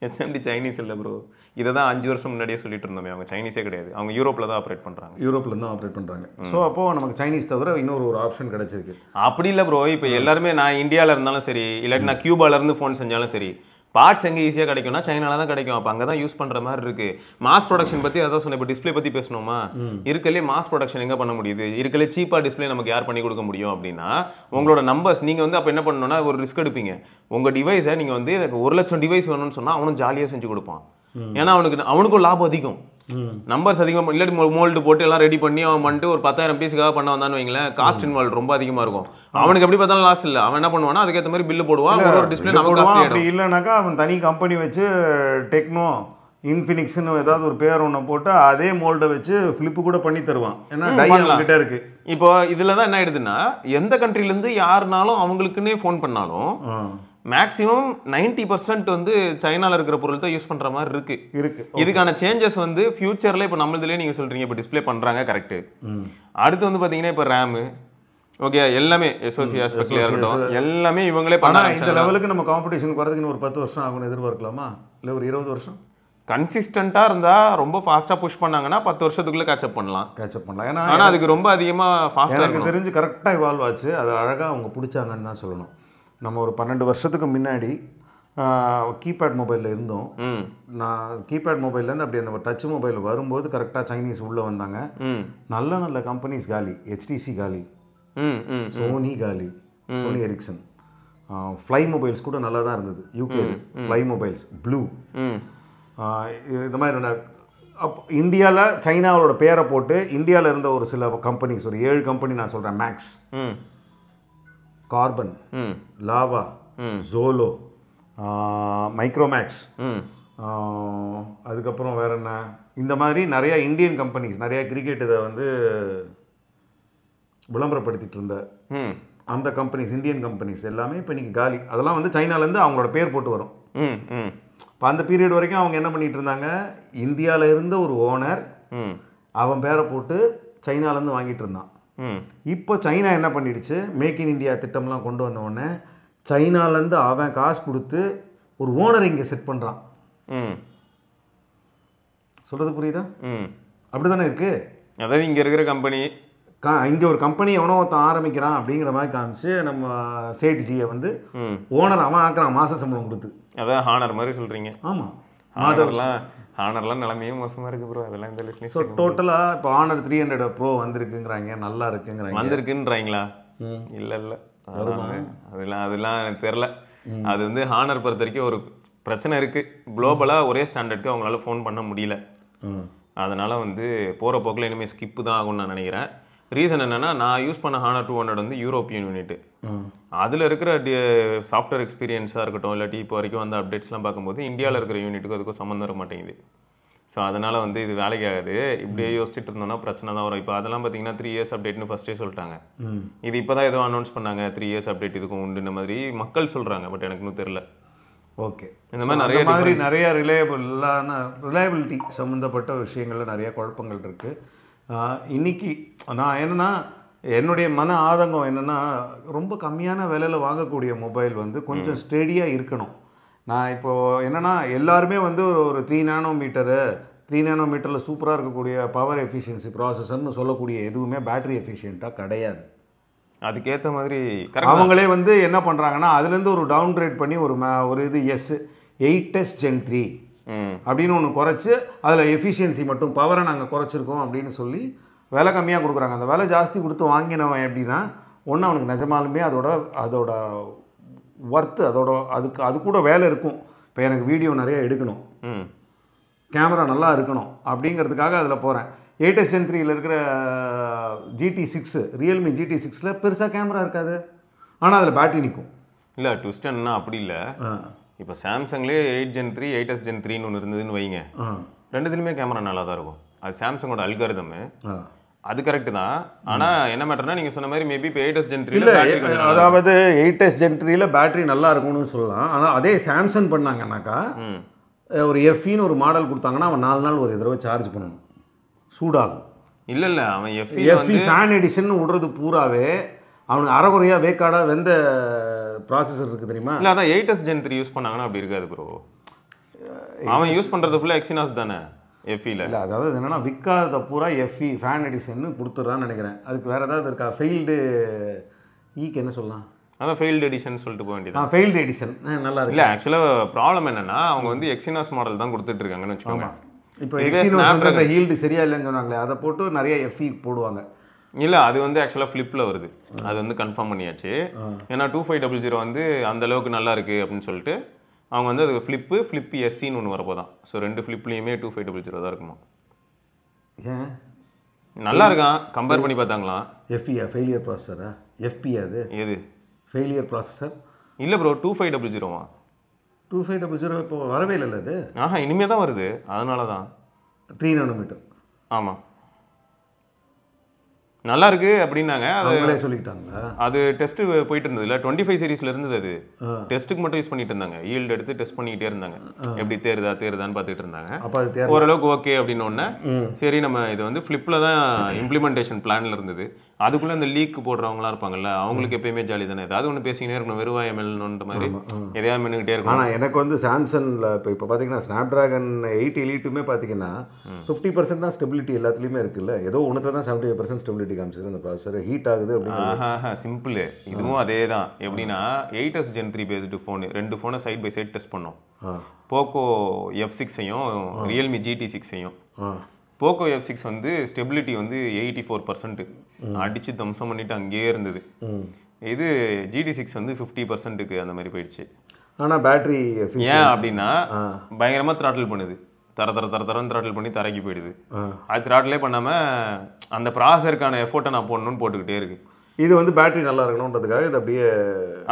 A: ஹெச்எம்டி சைனீஸ் இல்லை ப்ரோ. இதை தான் 5 வருஷம் முன்னாடியே சொல்லிட்டு இருந்தோமே. அவங்க சைனீஸே கிடையாது, அவங்க யூரோப்பில் தான் ஆப்ரேட் பண்ணுறாங்க.
B: யூரோப்பில் தான் ஆப்ரேட் பண்ணுறாங்க. ஸோ அப்போது நமக்கு சைனீஸ் தவிர ஒரு ஆப்ஷன் கிடச்சிருக்கு.
A: அப்படி இல்லை ப்ரோ. இப்போ எல்லாருமே நான் இந்தியாவில் இருந்தாலும் சரி, இல்லாட்டி நான் கியூபாலேருந்து ஃபோன் செஞ்சாலும் சரி, பார்ட்ஸ் எங்கே ஈஸியாக கிடைக்கும்னா சைனால தான் கிடைக்கும். அப்போ அங்கே தான் யூஸ் பண்ணுற மாதிரி இருக்குது. மாஸ் ப்ரொடக்ஷன் பற்றி அதான் சொன்னேன். இப்போ டிஸ்பிளே பற்றி பேசணுமா? இருக்கலே மாஸ் ப்ரொடக்ஷன் எங்கே பண்ண முடியுது? இருக்கலே சீப்பாக டிஸ்பிளே நமக்கு யார் பண்ணி கொடுக்க முடியும் அப்படின்னா உங்களோட நம்பர்ஸ். நீங்கள் வந்து அப்போ என்ன பண்ணணும்னா ஒரு ரிஸ்க் எடுப்பீங்க. உங்கள் டிவைஸை நீங்கள் வந்து எனக்கு 1,00,000 டிவைஸ் வேணும்னு சொன்னால் அவனும் ஜாலியாக செஞ்சு கொடுப்பான். ஏன்னா அவனுக்கும் லாபம் அதிகம். நம்பர்ஸ் அதிகம். இல்லாட்டி மோல்டு போட்டு எல்லாம் ரெடி பண்ணி அவன் பண்ணிட்டு ஒரு 10,000 பீஸுக்காக பண்ண வந்தான்னு வைங்களேன், காஸ்ட் இன்வால்வ் ரொம்ப அதிகமாக இருக்கும். அவனுக்கு எப்படி பார்த்தாலும் லாஸ் இல்லை. அவன் என்ன பண்ணுவானா அதுக்கேற்ற மாதிரி பில்லு போடுவான். ஒரு டிஸ்பிளே நமக்கு
B: அப்படி இல்லைனாக்கா அவன் தனி கம்பெனி வச்சு டெக்னோ இன்ஃபினிக்ஸ்னு ஏதாவது ஒரு பேர் ஒன்று போட்டு அதே மோல்டை வச்சு ஃபிளிப்பு கூட பண்ணி தருவான். ஏன்னா டை கிட்ட இருக்கு.
A: இப்போ இதில் தான் என்ன ஆயிடுதுன்னா, எந்த கண்ட்ரிலேருந்து யாருனாலும் அவங்களுக்குன்னே ஃபோன் பண்ணாலும் மேக்ஸிமம் 90% வந்து சைனால இருக்கிற பொருள் தான் யூஸ் பண்ற மாதிரி இருக்கு. இதுக்கான சேஞ்சஸ் வந்து ஃபியூச்சர்ல இப்போ நம்மளதுலயே நீங்க சொல்றீங்க இப்போ டிஸ்பிளே பண்றாங்க, கரெக்ட். அடுத்து வந்து பாத்தீங்கன்னா இப்போ ரேம், ஓகே, எல்லாமே எஸ்ஓசி ஆஸ்பெக்ட்ல இருக்கட்டும், எல்லாமே இவங்களே பண்ணாங்க.
B: இந்த லெவலுக்கு நம்ம காம்படிஷன் வரதுக்கு ஒரு 10 வருஷம் ஆகும்னு எதிர்பார்க்கலாமா? இல்லை ஒரு 20 வருஷம்?
A: கன்சிஸ்டண்டா இருந்தா ரொம்ப ஃபாஸ்டா புஷ் பண்ணாங்கன்னா 10 வருஷத்துக்குள்ள கேட்சப் பண்ணலாம். ஆனா அதுக்கு ரொம்ப அதிகமா ஃபாஸ்டா
B: எனக்கு தெரிஞ்சு கரெக்டாக இவால்வ் ஆச்சு. அது அழகா அவங்க பிடிச்சாங்கன்னு தான் சொல்லணும். நம்ம ஒரு 12 வருஷத்துக்கு முன்னாடி கீபேட் மொபைலில் இருந்தோம். நான் கீபேட் மொபைல்லேருந்து அப்படி அந்த டச் மொபைல் வரும்போது கரெக்டாக சைனீஸ் உள்ளே வந்தாங்க. நல்ல நல்ல கம்பெனிஸ் காலி. HTC காலி, சோனி காலி, சோனி எரிக்சன். ஃப்ளை மொபைல்ஸ் கூட நல்லா தான் இருந்தது. யூகே ஃப்ளை மொபைல்ஸ், ப்ளூ, இந்த மாதிரி. இந்தியாவில் சைனாவோட பேரை போட்டு இந்தியாவில் இருந்த ஒரு சில கம்பெனிஸ், ஒரு 7 கம்பெனி நான் சொல்கிறேன். Maths, carbon, lava, Zolo, Micromax, அதுக்கப்புறம் வேற என்ன, இந்த மாதிரி நிறைய இந்தியன் கம்பெனிஸ், நிறைய கிரிக்கெட் இதை வந்து விளம்பரப்படுத்திட்டு இருந்த அந்த கம்பெனிஸ், இந்தியன் கம்பெனிஸ் எல்லாமே இப்போ இன்னைக்கு காலி. அதெல்லாம் வந்து சைனாலேருந்து அவங்களோட பேர் போட்டு வரும். இப்போ அந்த பீரியட் வரைக்கும் அவங்க என்ன பண்ணிட்டு இருந்தாங்க, இந்தியாவில் இருந்த ஒரு ஓனர் அவன் பேரை போட்டு சைனாலேருந்து வாங்கிட்டு இருந்தான். இப்போ சைனா என்ன பண்ணிடுச்சு, மேக் இன் இந்தியா திட்டம்லாம் கொண்டு வந்த உடனே சைனாலேருந்து அவன் காசு கொடுத்து ஒரு ஓனர் இங்கே செட் பண்ணுறான். சொல்கிறது புரியுதா? அப்படி தானே இருக்குது.
A: அதாவது இங்கே இருக்கிற கம்பெனி
B: இங்கே ஒரு கம்பெனி எவனோ ஒருத்தன் ஆரம்பிக்கிறான் அப்படிங்கிற மாதிரி காமிச்சு நம்ம சேட்ஜியை வந்து ஓனர் அவன் ஆக்குறான் மாத சம்பளம் கொடுத்து.
A: அதான் ஹானர் மாதிரி சொல்கிறீங்க.
B: ஆமாம்,
A: ஹானர்லாம் நிலைமையும் மோசமாக இருக்குது ப்ரோ. அதெல்லாம் இந்த லிஸ்ட்.
B: ஸோ டோட்டலாக இப்போ ஹானர் 300 ப்ரோ வந்திருக்குங்கிறாங்க, நல்லா இருக்குங்கிறாங்க.
A: வந்திருக்குன்றாங்களா? இல்லை அதெல்லாம் எனக்கு தெரில. அது வந்து ஹானர் பொறுத்த வரைக்கும் ஒரு பிரச்சனை இருக்குது. குளோபலாக ஒரே ஸ்டாண்டர்டுக்கு அவங்களால ஃபோன் பண்ண முடியல. அதனால் வந்து போகிற போக்கில் இனிமேல் ஸ்கிப்பு தான் ஆகும்னு நான் நினைக்கிறேன். ரீசன் என்னென்னா, நான் யூஸ் பண்ண ஹானர் 200 வந்து யூரோப்பியன் யூனிட்டு. அதில் இருக்கிற சாஃப்ட்வேர் எக்ஸ்பீரியன்ஸாக இருக்கட்டும், இல்லாட்டி இப்போ வரைக்கும் வந்து அப்டேட்ஸ்லாம் பார்க்கும்போது இந்தியாவில் இருக்கிற யூனிட்டுக்கு அதுக்கும் சம்மந்தம் வர மாட்டேங்குது. ஸோ அதனால் வந்து இது வேலைக்கு ஆகாது. இப்படியே யோசிச்சுட்டு இருந்தோம்னா பிரச்சனை தான் வரும். இப்போ அதெல்லாம் பார்த்தீங்கன்னா 3 இயர்ஸ் அப்டேட்னு ஃபஸ்ட்டே சொல்லிட்டாங்க. இது இப்போ தான் ஏதோ அனௌன்ஸ் பண்ணாங்க, 3 இயர்ஸ் அப்டேட் இதுக்கும் உண்டுன்ற மாதிரி மக்கள் சொல்கிறாங்க. பட் எனக்கு இன்னும் தெரில.
B: ஓகே,
A: இந்த மாதிரி
B: நிறைய ரிலையபிலிட்டி சம்மந்தப்பட்ட விஷயங்களில் நிறைய குழப்பங்கள் இருக்குது. இன்றைக்கி நான் என்னென்னா, என்னுடைய மன ஆதங்கம் என்னென்னா, ரொம்ப கம்மியான விலையில் வாங்கக்கூடிய மொபைல் வந்து கொஞ்சம் ஸ்டெடியாக இருக்கணும். நான் இப்போது என்னென்னா, எல்லாருமே வந்து ஒரு 3 நானோமீட்டரு 3 நானோமீட்டரில் சூப்பராக இருக்கக்கூடிய பவர் எஃபிஷியன்சி ப்ராசஸர்னு சொல்லக்கூடிய எதுவுமே பேட்டரி எஃபிஷியண்ட்டாக கிடையாது.
A: அதுக்கேற்ற மாதிரி கரெக்ட்.
B: அவங்களே வந்து என்ன பண்ணுறாங்கன்னா அதுலேருந்து ஒரு டவுன் கிரேட் பண்ணி ஒரு இது 8S Gen 3 அப்படின்னு ஒன்று குறைச்சி அதில் எஃபிஷியன்சி மட்டும் பவரை நாங்கள் குறைச்சிருக்கோம் அப்படின்னு சொல்லி விலை கம்மியாக கொடுக்குறாங்க. அந்த விலை ஜாஸ்தி கொடுத்து வாங்கினவன் எப்படின்னா ஒன்று அவனுக்கு நிஜமாலுமே அதோட ஒர்த்து அது கூட வேலை இருக்கும். இப்போ எனக்கு வீடியோ நிறைய எடுக்கணும், கேமரா நல்லா இருக்கணும் அப்படிங்கிறதுக்காக அதில் போகிறேன். 8S Gen 3யில் இருக்கிற GT6 ரியல்மி GT6ல் பெருசாக கேமரா இருக்காது, ஆனால் அதில் பேட்டரி நிற்கும்.
A: இல்லை ட்விஸ்ட் என்ன அப்படி இல்லை. இப்போ சாம்சங்லேயே 8 Gen 3 8S Gen 3ன்னு ஒன்று இருந்ததுன்னு வைங்க, ரெண்டுத்துலையுமே கேமரா நல்லா தான் இருக்கும். அது சாம்சங்கோட அல்காரிதம், அது கரெக்டு தான். ஆனால் என்ன மேட்டர்னா நீங்கள் சொன்ன மாதிரி மேபி இப்போ 8S Gen 3
B: அதாவது 8S Gen 3ல பேட்டரி நல்லா இருக்கும்னு சொல்லலாம். ஆனால் அதே சாம்சங் பண்ணாங்கன்னாக்கா ஒரு எஃப்இன்னு ஒரு மாடல் கொடுத்தாங்கன்னா அவன் 4 நாள் ஒரு தடவை சார்ஜ் பண்ணணும், சூடாகும்.
A: இல்லை அவன்
B: எஃப்இ ஃபேன் எடிஷன் விடுறது பூராவே அவனுக்கு அரைகுறையாக வேக்காடாக வெந்த ப்ராசஸர் இருக்குது தெரியுமா?
A: இல்லை அதான் 8S Gen 3 யூஸ் பண்ணாங்கன்னா அப்படி இருக்காது ப்ரோ. அவன் யூஸ் பண்ணுறது ஃபுல்லாக எக்ஸினாஸ் தானே எஃப்இல.
B: இல்லை அதாவது என்னென்னா விற்காத பூரா எஃப்இ ஃபேன் எடிஷன் கொடுத்துட்றான்னு நினைக்கிறேன். அதுக்கு வேறு ஏதாவது இருக்கா? ஃபெயில்டு ஈக்கு என்ன சொல்லலாம்?
A: அதான் ஃபெயில்டு எடிஷன் சொல்லிட்டு போக வேண்டியது.
B: ஃபெயில்டு எடிஷன் நல்லா இருக்கு.
A: இல்லை ஆக்சுவலாக ப்ராப்ளம் என்னன்னா அவங்க வந்து எக்ஸினாஸ் மாடல் தான் கொடுத்துட்டு இருக்காங்கன்னு வச்சுக்கோங்க.
B: இப்போ எக்ஸினோஸ் அந்த ஹீல்டு சரியா இல்லைன்னு சொன்னாங்களே, அதை போட்டு நிறைய எஃப்இ போடுவாங்க.
A: இல்லை அது வந்து ஆக்சுவலாக ஃப்ளிப்பில் வருது, அது வந்து கன்ஃபார்ம் பண்ணியாச்சு. ஏன்னா 2500 வந்து அந்த அளவுக்கு நல்லா இருக்குது அப்படின்னு சொல்லிட்டு அவங்க வந்து அது ஃப்ளிப்பு எஸ்சின்னு ஒன்று வரப்போதான். ஸோ 2 ஃப்ளிப்லேயுமே 2500 தான் இருக்குமா.
B: ஏன்
A: நல்லா இருக்கான் கம்பேர் பண்ணி பார்த்தாங்களாம்.
B: எஃப்இயா ஃபெயிலியர் ப்ராசஸரா? எஃப்பி அது
A: எது
B: ஃபெயிலியர் ப்ராசஸர்?
A: இல்லை ப்ரோ 2500
B: 2500 இப்போ வரவே இல்லை அது.
A: இனிமே தான் வருது, அதனால தான்
B: 3 நானோமீட்டர்.
A: ஆமாம் நல்லா இருக்கு அப்படின்னாங்க.
B: அவங்களே சொல்லிட்டாங்களா?
A: அது டெஸ்ட் போயிட்டு இருந்தது இல்லை 25 சீரீஸ்ல இருந்தது. அது டெஸ்ட்டுக்கு மட்டும் யூஸ் பண்ணிட்டு இருந்தாங்க, ஈல்டு எடுத்து டெஸ்ட் பண்ணிக்கிட்டே இருந்தாங்க, எப்படி தேருதான்னு பார்த்துட்டு இருந்தாங்க.
B: அப்போ அது
A: ஓரளவுக்கு ஓகே அப்படின்னு ஒன்று சரி நம்ம இது வந்து ஃப்ளிப்பில் தான் இம்ப்ளிமெண்டேஷன் பிளான்ல இருந்தது. அதுக்குள்ளே இந்த லீக் போடுறவங்களாம் இருப்பாங்கல்ல, அவங்களுக்கு எப்பயுமே ஜாலி தானே, ஏதாவது ஒன்று பேசிக்கிட்டே இருக்கணும், வெறுவாய் எம்எல்ன்ற மாதிரி எதையாவது மென்னுக்கிட்டே இருக்கணும்.
B: ஆனால் எனக்கு வந்து சாம்சங்கில் இப்போ பார்த்தீங்கன்னா ஸ்னாப் ட்ராகன் 8 எலிட்டுமே பார்த்தீங்கன்னா 50% தான் ஸ்டெபிலிட்டி எல்லாத்துலேயுமே இருக்குல்ல, ஏதோ ஒன்றுத்துல தான் 75% ஸ்டெபிலிட்டி காமிச்சிருக்கு. அந்த ப்ராசஸர் ஹீட் ஆகுது அப்படின்னு
A: சிம்பிள். இதுவும் அதே தான். எப்படின்னா 8S Gen 3 பேஸ்டு ஃபோனு 2 ஃபோனை சைட் பை சைட் டெஸ்ட் பண்ணோம். போக்கோ F6ஐயும் ரியல்மி GT6ஐயும். போக்கோ F6 வந்து ஸ்டெபிலிட்டி வந்து 84% அடித்து தம்சம் பண்ணிட்டு அங்கேயே இருந்தது. இது GT6 வந்து 50%க்கு அந்த மாதிரி போயிடுச்சு.
B: ஆனால் பேட்டரி
A: ஏன் அப்படின்னா பயங்கரமாக த்ராட்டில் பண்ணுது, தரன்னு த்ராட்டில் பண்ணி தரைக்கு போயிடுது. அது த்ராட்டிலே பண்ணாமல் அந்த ப்ராசஸருக்கான எஃபோர்ட்டை நான் போடணும்னு போட்டுக்கிட்டே இருக்கு.
B: இது வந்து பேட்டரி நல்லா இருக்கணுன்றதுக்காக இது அப்படியே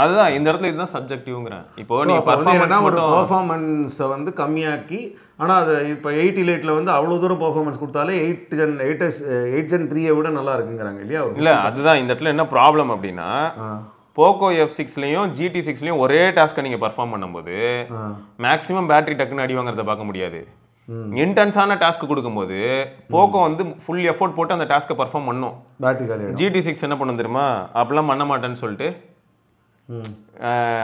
A: அதுதான் இந்த இடத்துல இதுதான் சப்ஜெக்டிவ்ங்கிறேன். இப்போ நீங்க
B: பர்ஃபார்மன்ஸை வந்து கம்மியாக்கி, ஆனால் அது இப்போ 8 வந்து அவ்வளோ தூரம் பர்ஃபார்மன்ஸ் கொடுத்தாலே 8 Gen 3 விட நல்லா இருக்குங்கிறாங்க இல்லையா?
A: இல்லை அதுதான் இந்த இடத்துல என்ன ப்ராப்ளம் அப்படின்னா போக்கோ F6லையும் GT6லையும் ஒரே டாஸ்க்கை நீங்கள் பர்ஃபார்ம் பண்ணும்போது மேக்ஸிமம் பேட்டரி டக்குன்னு அடி வாங்குறத பார்க்க முடியாது. இன்டென்ஸான டாஸ்க் கொடுக்கும்போது போக்கோ வந்து ஃபுல் எஃபோர்ட் போட்டு அந்த டாஸ்க்கை பர்ஃபார்ம் பண்ணும். GT6 என்ன பண்ணும் தெரியுமா, அப்பெல்லாம் பண்ண மாட்டேன்னு சொல்லிட்டு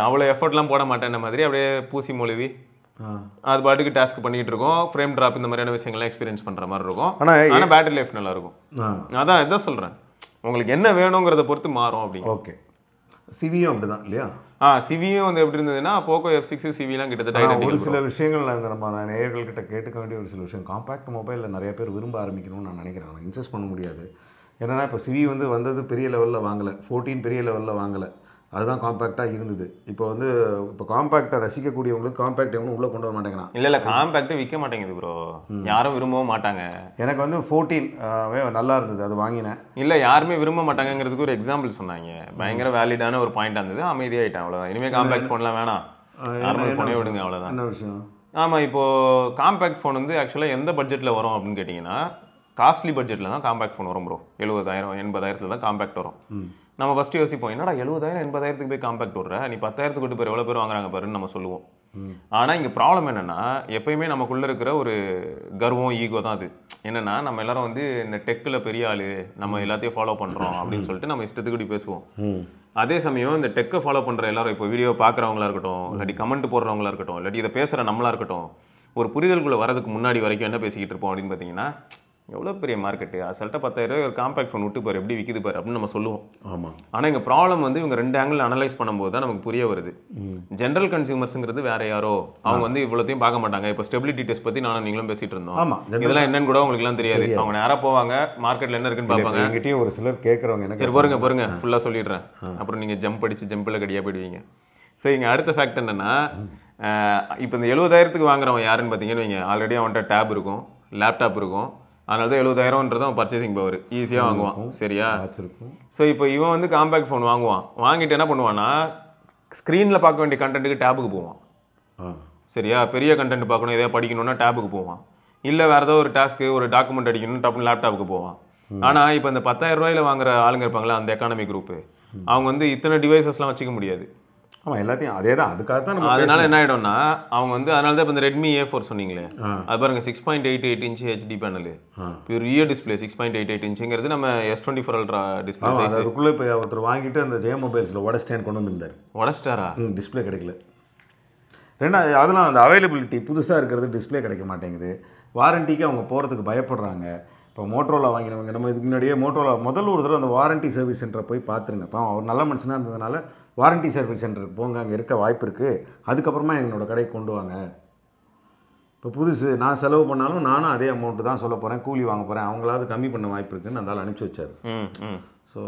A: அவ்வளோ எஃபோர்ட்லாம் போட மாட்டேன் மாதிரி அப்படியே பூசி மொழிவி அது பாட்டுக்கு டாஸ்க் பண்ணிட்டு இருக்கோம். ஃப்ரேம் ட்ராப் இந்த மாதிரியான விஷயங்கள்லாம் எக்ஸ்பீரியன்ஸ் பண்ணுற மாதிரி இருக்கும். ஆனால் பேட்டரி லைஃப் நல்லா இருக்கும். அதான் இதான் சொல்கிறேன், உங்களுக்கு என்ன வேணுங்கிறத பொறுத்து மாறும் அப்படி.
B: ஓகே, சிவியும் அப்படிதான் இல்லையா?
A: சிவியும் வந்து எப்படி இருந்ததுன்னா போக்கோ F6 சிவிலாம் கிட்டத்தட்ட
B: ஒரு சில விஷயங்கள் நம்ம நேயர்கள்கிட்ட கேட்டுக்க வேண்டிய ஒரு சில விஷயம். காம்பேக்ட் மொபைலில் நிறைய பேர் விரும்ப ஆரம்பிக்கணும்னு நான் நினைக்கிறேன். நான் இன்சஸ்ட் பண்ண முடியாது. என்னென்னா இப்போ சிவி வந்து வந்தது பெரிய லெவலில் வாங்கலை, 14 பெரிய லெவலில் வாங்கலை, அதுதான் காம்பேக்டாக இருந்தது. இப்போ வந்து இப்போ காம்பேக்டை ரசிக்கக்கூடியவங்களுக்கு காம்பேக்ட் எவனும் உள்ளே கொண்டு வர மாட்டேங்கிறான்.
A: இல்லை காம்பேக்ட் விற்க மாட்டேங்குது ப்ரோ, யாரும் விரும்பவும் மாட்டாங்க.
B: எனக்கு வந்து 14 நல்லா இருந்தது, அது வாங்கினேன்.
A: இல்லை யாருமே விரும்ப மாட்டாங்கிறதுக்கு ஒரு எக்ஸாம்பிள் சொன்னாங்க, பயங்கர வேலிடான ஒரு பாயிண்ட் இருந்தது. அமைதியாகிட்டேன், அவ்வளோதான். இனிமேல் காம்பேக்ட் ஃபோன்லாம் வேணாம், நார்மல் ஃபோனே விடுங்க, அவ்வளோதான்.
B: என்ன விஷயம்?
A: ஆமாம், இப்போது காம்பேக்ட் ஃபோன் வந்து ஆக்சுவலாக எந்த பட்ஜெட்டில் வரும் அப்படின்னு கேட்டிங்கன்னா காஸ்ட்லி பட்ஜெட்டில் தான் காம்பேக்ட் ஃபோன் வரும் ப்ரோ. 70,000 80,000 தான் காம்பேக்ட் வரும். நம்ம ஃபஸ்ட்டு யோசிப்போம், என்னடா 70,000 80,000 போய் காம்பேக்ட் விட்ற, நீ 10,000 கொண்டு போய் எவ்வளோ பேர் வாங்குறாங்க பாருன்னு நம்ம சொல்லுவோம். ஆனால் இங்கே ப்ராப்ளம் என்னென்னா எப்பயுமே நமக்குள்ளே இருக்கிற ஒரு கர்வம் ஈகோ தான் அது. என்னென்னா நம்ம எல்லாரும் வந்து இந்த டெக்கில் பெரிய ஆள், நம்ம எல்லாத்தையும் ஃபாலோ பண்ணுறோம் அப்படின்னு சொல்லிட்டு நம்ம இஷ்டத்துக்கு பேசுவோம். அதே சமயம் இந்த டெக்கை ஃபாலோ பண்ணுற எல்லாரும் இப்போ வீடியோ பார்க்குறவங்களா இருக்கட்டும், இல்லாட்டி கமெண்ட் போடுறவங்களா இருக்கட்டும், இல்லாட்டி இதை பேசுகிற நம்மளா இருக்கட்டும், ஒரு புரிதலுக்குள்ளே வரதுக்கு முன்னாடி வரைக்கும் என்ன பேசிக்கிட்டு இருப்போம் அப்படின்னு பார்த்தீங்கன்னா, எவ்வளோ பெரிய மார்க்கெட்டு, அசல்ட்டாக 10,000 ஒரு காம்பேக்ட் ஃபோன் விட்டு பாரு எப்படி விற்கிது பாரு அப்படின்னு நம்ம சொல்லுவோம்.
B: ஆமாம்.
A: ஆனால் இங்கே ப்ராப்ளம் வந்து இவங்க 2 ஆங்கிள் அனலைஸ் பண்ணும்போது தான் நமக்கு புரிய வருது. ஜென்ரல் கன்சியூமர்ஸுங்கிறது வேற யாரோ, அவங்க வந்து இவ்வளோத்தையும் பார்க்க மாட்டாங்க. இப்போ ஸ்டெபிலிட்டி டெஸ்ட் பற்றி நானும் நீங்களும் பேசிட்டு இருந்தோம்.
B: ஆமாம்.
A: இதெல்லாம் என்னன்னு கூட அவங்களுக்குலாம் தெரியாது. அவங்க நேராக போவாங்க, மார்க்கெட்டில் என்ன இருக்குன்னு பார்ப்பாங்க.
B: என்கிட்டயே ஒரு சிலர் கேட்குறவங்க என்ன,
A: சரி பாருங்க ஃபுல்லாக சொல்லிடுறேன், அப்புறம் நீங்கள் ஜம்ப் அடிச்சு ஜம்பில் கடியாக போயிடுவீங்க. ஸோ இங்கே அடுத்த ஃபேக்ட் என்னன்னா, இப்போ இந்த 70,000க்கு வாங்குறவன் யாருன்னு பார்த்தீங்கன்னு வைங்க, ஆல்ரெடி அவன்கிட்ட டேப் இருக்கும், லேப்டாப் இருக்கும், அதனால தான் 70,000ன்றது அவன் பர்ச்சேசிங் பவர், ஈஸியாக வாங்குவான். சரியா? ஸோ இப்போ இவன் வந்து காம்பேக்ட் ஃபோன் வாங்குவான், வாங்கிட்டு என்ன பண்ணுவான்னா ஸ்க்ரீனில் பார்க்க வேண்டிய கண்டென்ட்டுக்கு டேபுக்கு போவான். சரியா? பெரிய கண்டென்ட் பார்க்கணும், எதாவது படிக்கணும்னா டேபுக்கு போவான். இல்லை வேறு ஏதோ ஒரு டாஸ்க்கு, ஒரு டாக்குமெண்ட் அடிக்கணும்னு டப்புன்னு லேப்டாப்புக்கு போவான். ஆனால் இப்போ இந்த 10,000 ரூபாயில் வாங்குற ஆளுங்க இருப்பாங்களா, அந்த எக்கானமி குரூப்பு, அவங்க வந்து இத்தனை டிவைசஸ்லாம் வச்சுக்க முடியாது.
B: ஆமாம், எல்லாத்தையும் அதே தான். அதுக்காக தான் நம்ம
A: அதனால என்ன ஆகிடும்னா அவங்க வந்து, அதனால தான் இப்போ இந்த ரெட்மி A4 சொன்னீங்களே, அது பாருங்க 6.88 இன்ச் ஹெச்டி பேனல், பெரிய டிஸ்பிளே. 6.88 இன்ச்சுங்கிறது நம்ம S24 அல்ட்ரா டிஸ்பிளே.
B: அதுக்குள்ளே இப்போ ஒருத்தர் வாங்கிட்டு அந்த ஜெய மொபைல்ஸில் உடஸ்டேன் கொண்டு வந்திருந்தார்.
A: உடஸ்டாரா?
B: டிஸ்பிளே கிடைக்கல. ரெண்டாவது அதெல்லாம் அந்த அவைலபிலிட்டி புதுசாக இருக்கிறது, டிஸ்பிளே கிடைக்க மாட்டேங்குது. வாரண்டிக்கு அவங்க போகிறதுக்கு பயப்படுறாங்க. இப்போ மோட்டோரோலா வாங்கினவங்க, நம்ம இதுக்கு முன்னாடியே மோட்டோரோலா முதல்ல ஒரு தடவை அந்த வாரண்டி சர்வீஸ் சென்டரை போய் பார்த்துருங்க. இப்போ அவர் நல்ல மனுஷனாக இருந்ததுனால வாரண்டி சர்வீஸ் சென்டருக்கு போங்க, அங்கே இருக்க வாய்ப்பு இருக்குது, அதுக்கப்புறமா என்னோடய கடைக்கு கொண்டு வாங்க. இப்போ புதுசு நான் செலவு பண்ணாலும் நானும் அதே அமௌண்ட்டு தான் சொல்ல போகிறேன், கூலி வாங்க போகிறேன், அவங்களாவது கம்மி பண்ண வாய்ப்பு இருக்குதுன்னு அந்த அனுப்பிச்சி வச்சார். ஸோ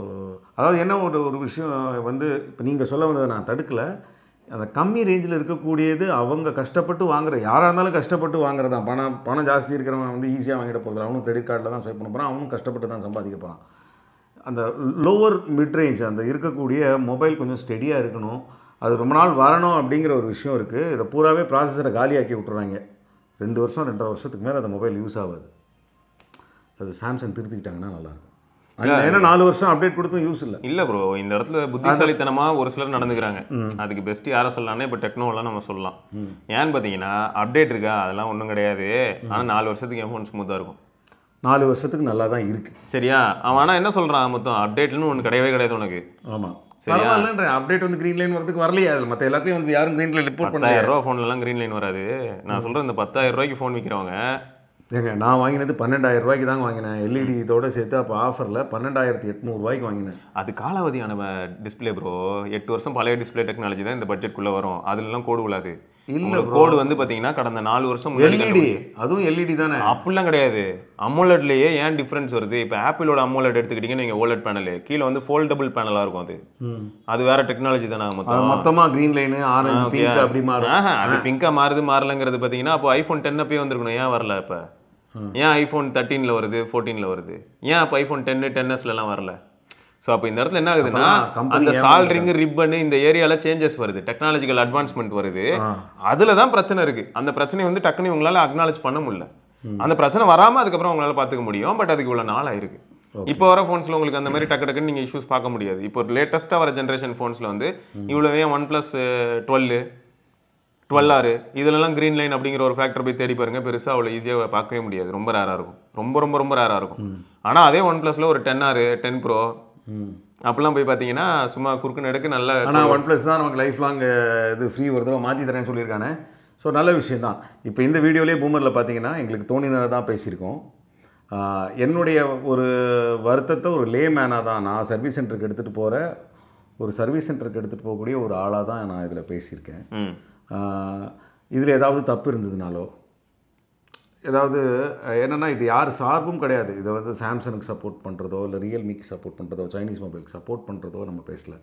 B: அதாவது என்ன ஒரு விஷயம் வந்து, இப்போ நீங்கள் சொல்ல வந்ததை நான் தடுக்கலை. அந்த கம்மி ரேஞ்சில் இருக்கக்கூடியது அவங்க கஷ்டப்பட்டு வாங்குற, யாராக இருந்தாலும் கஷ்டப்பட்டு வாங்குறது தான். பணம் ஜாஸ்தி இருக்கிறவன் வந்து ஈஸியாக வாங்கிட போகிறது, அவனும் கிரெடிட் கார்டில் தான் ஸ்வைப் பண்ண போகிறான், அவனும் கஷ்டப்பட்டு தான் சம்பாதிக்க போகிறான். அந்த லோவர் மிட் ரேஞ்ச் அந்த இருக்கக்கூடிய மொபைல் கொஞ்சம் ஸ்டெடியாக இருக்கணும், அது ரொம்ப நாள் வரணும் அப்படிங்கிற ஒரு விஷயம் இருக்குது. இதை பூராவே ப்ராசஸரை காலியாக்கி விட்டுறாங்க. 2 வருஷம் 2.5 வருஷத்துக்கு மேலே அந்த மொபைல் யூஸ் ஆகாது. அது சாம்சங் திருத்திக்கிட்டாங்கன்னா நல்லாயிருக்கும். ஏன்னா 4 வருஷம் அப்டேட் கொடுத்தும் யூஸ் இல்லை
A: ப்ரோ. இந்த இடத்துல புத்திசாலித்தனமாக ஒரு சிலர் நடந்துக்கிறாங்க. அதுக்கு பெஸ்ட் யாரை சொல்லலாம்னா இப்போ டெக்னோலாம் நம்ம சொல்லலாம். ஏன்னு பார்த்தீங்கன்னா அப்டேட் இருக்கா, அதெல்லாம் ஒன்றும் கிடையாது. ஆனால் 4 வருஷத்துக்கு என் ஃபோன் ஸ்மூத்தாக இருக்கும்.
B: 4 வருஷத்துக்கு நல்லா தான் இருக்குது.
A: சரியா? அவன் ஆனால் என்ன சொல்கிறான், மொத்தம் அப்டேட்னு ஒன்று கிடையவே கிடையாது உனக்கு.
B: ஆமாம், சரியா? அப்டேட் வந்து க்ரீன் லைன் வரதுக்கு வரலையா? அதில் மற்ற எல்லாத்தையும் வந்து யாரும் க்ரீன் லைன் ரிப்போர்ட் பண்ண. 10,000
A: ரூபா ஃபோன்லலாம் க்ரீன் லைன் வராது. நான் சொல்கிறேன், இந்த 10,000 ரூபாய்க்கு ஃபோன் விற்கிறவங்க,
B: ஏங்க நான் வாங்கினது 12,000 ரூபாய்க்கு தாங்க வாங்கினேன். எல்இடி இதோட சேர்த்து அப்போ ஆஃபரில் 12,800 ரூபாய்க்கு வாங்கினேன்.
A: அது காலாவதியான டிஸ்பிளே ப்ரோ. 8 வருஷம் பழைய டிஸ்பிளே டெக்னாலஜி தான் இந்த பட்ஜெட்குள்ளே வரும். அதுலலாம் கோடு விழாது. இல்லை, கோடு வந்து பார்த்தீங்கன்னா கடந்த 4 வருஷம்
B: எல்இடி, அதுவும் எல்இடி தானே.
A: அப்படிலாம் கிடையாது. அமோலட்லேயே ஏன் டிஃப்ரென்ஸ் வருது? இப்போ ஆப்பிளோட அமோலட் எடுத்துக்கிட்டிங்கன்னா நீங்கள் ஓலட் பேனல் கீழே வந்து ஃபோல்டபுள் பேனலாக இருக்கும். அது வேற டெக்னாலஜி தானே.
B: மொத்தமாக க்ரீன் லைனு ஆரஞ்சு பிங்க் அப்படி மாறும்.
A: அது பிங்காக மாறலங்கிறது பார்த்தீங்கன்னா அப்போ iPhone 10 அப்பயே வந்திருக்கணும். ஏன் வரல? இப்போ ஏன் iPhone 13 வருது, 14 வருது? ஏன் அப்போ iPhone 10 10sலாம் வரல? ஸோ அப்போ இந்த இடத்துல என்ன ஆகுதுன்னா, அந்த சால்ட்ரிங் ரிப்பன் இந்த ஏரியாவில் சேஞ்சஸ் வருது, டெக்னாலஜிக்கல் அட்வான்ஸ்மெண்ட் வருது. அதில் தான் பிரச்சனை இருக்குது. அந்த பிரச்சனையை வந்து டக்குனு உங்களால் அக்னாலேஜ் பண்ண முடியல. அந்த பிரச்சனை வராமல் அதுக்கப்புறம் உங்களால் பார்த்துக்க முடியும். பட் அதுக்கு இவ்வளோ நாள் ஆயிருக்கு. இப்போ வர ஃபோன்ஸில் உங்களுக்கு அந்த மாதிரி டக்குன்னு நீங்கள் இஷ்யூஸ் பார்க்க முடியாது. இப்போ லேட்டஸ்ட்டாக வர ஜென்ரேஷன் ஃபோன்ஸில் வந்து இவ்வளோவே OnePlus 12R இதுலலாம் க்ரீன் லைன் அப்படிங்கிற ஒரு ஃபேக்டர் போய் தேடி பாருங்க, பெருசாக அவ்வளோ ஈஸியாக பார்க்கவே முடியாது. ரொம்ப ரேராக இருக்கும். ரொம்ப ரேராக இருக்கும். ஆனால் அதே OnePlusல ஒரு 10R 10 Pro அப்பெல்லாம் போய் பார்த்தீங்கன்னா சும்மா குறுக்குன்னு எடுக்க நல்ல.
B: ஆனால் OnePlus தான் நமக்கு லைஃப் லாங் இது ஃப்ரீ ஒரு தடவை மாற்றி தரேன்னு சொல்லியிருக்கானே. ஸோ நல்ல விஷயம் தான். இப்போ இந்த வீடியோலேயே பூமரில் பார்த்தீங்கன்னா எங்களுக்கு தோணினதை தான் பேசியிருக்கோம். என்னுடைய ஒரு வருத்தத்தை ஒரு லேமேனாக தான், நான் சர்வீஸ் சென்டருக்கு எடுத்துகிட்டு போகிற ஒரு சர்வீஸ் சென்டருக்கு எடுத்துகிட்டு போகக்கூடிய ஒரு ஆளாக தான் நான் இதில் பேசியிருக்கேன். இதில் ஏதாவது தப்பு இருந்ததுனாலோ, ஏதாவது என்னென்னா இது யார் சார்பும் கிடையாது. இதை வந்து சாம்சங்குக்கு சப்போர்ட் பண்ணுறதோ இல்லை ரியல்மிக்கு சப்போர்ட் பண்ணுறதோ சைனீஸ் மொபைலுக்கு சப்போர்ட் பண்ணுறதோ நம்ம பேசலை.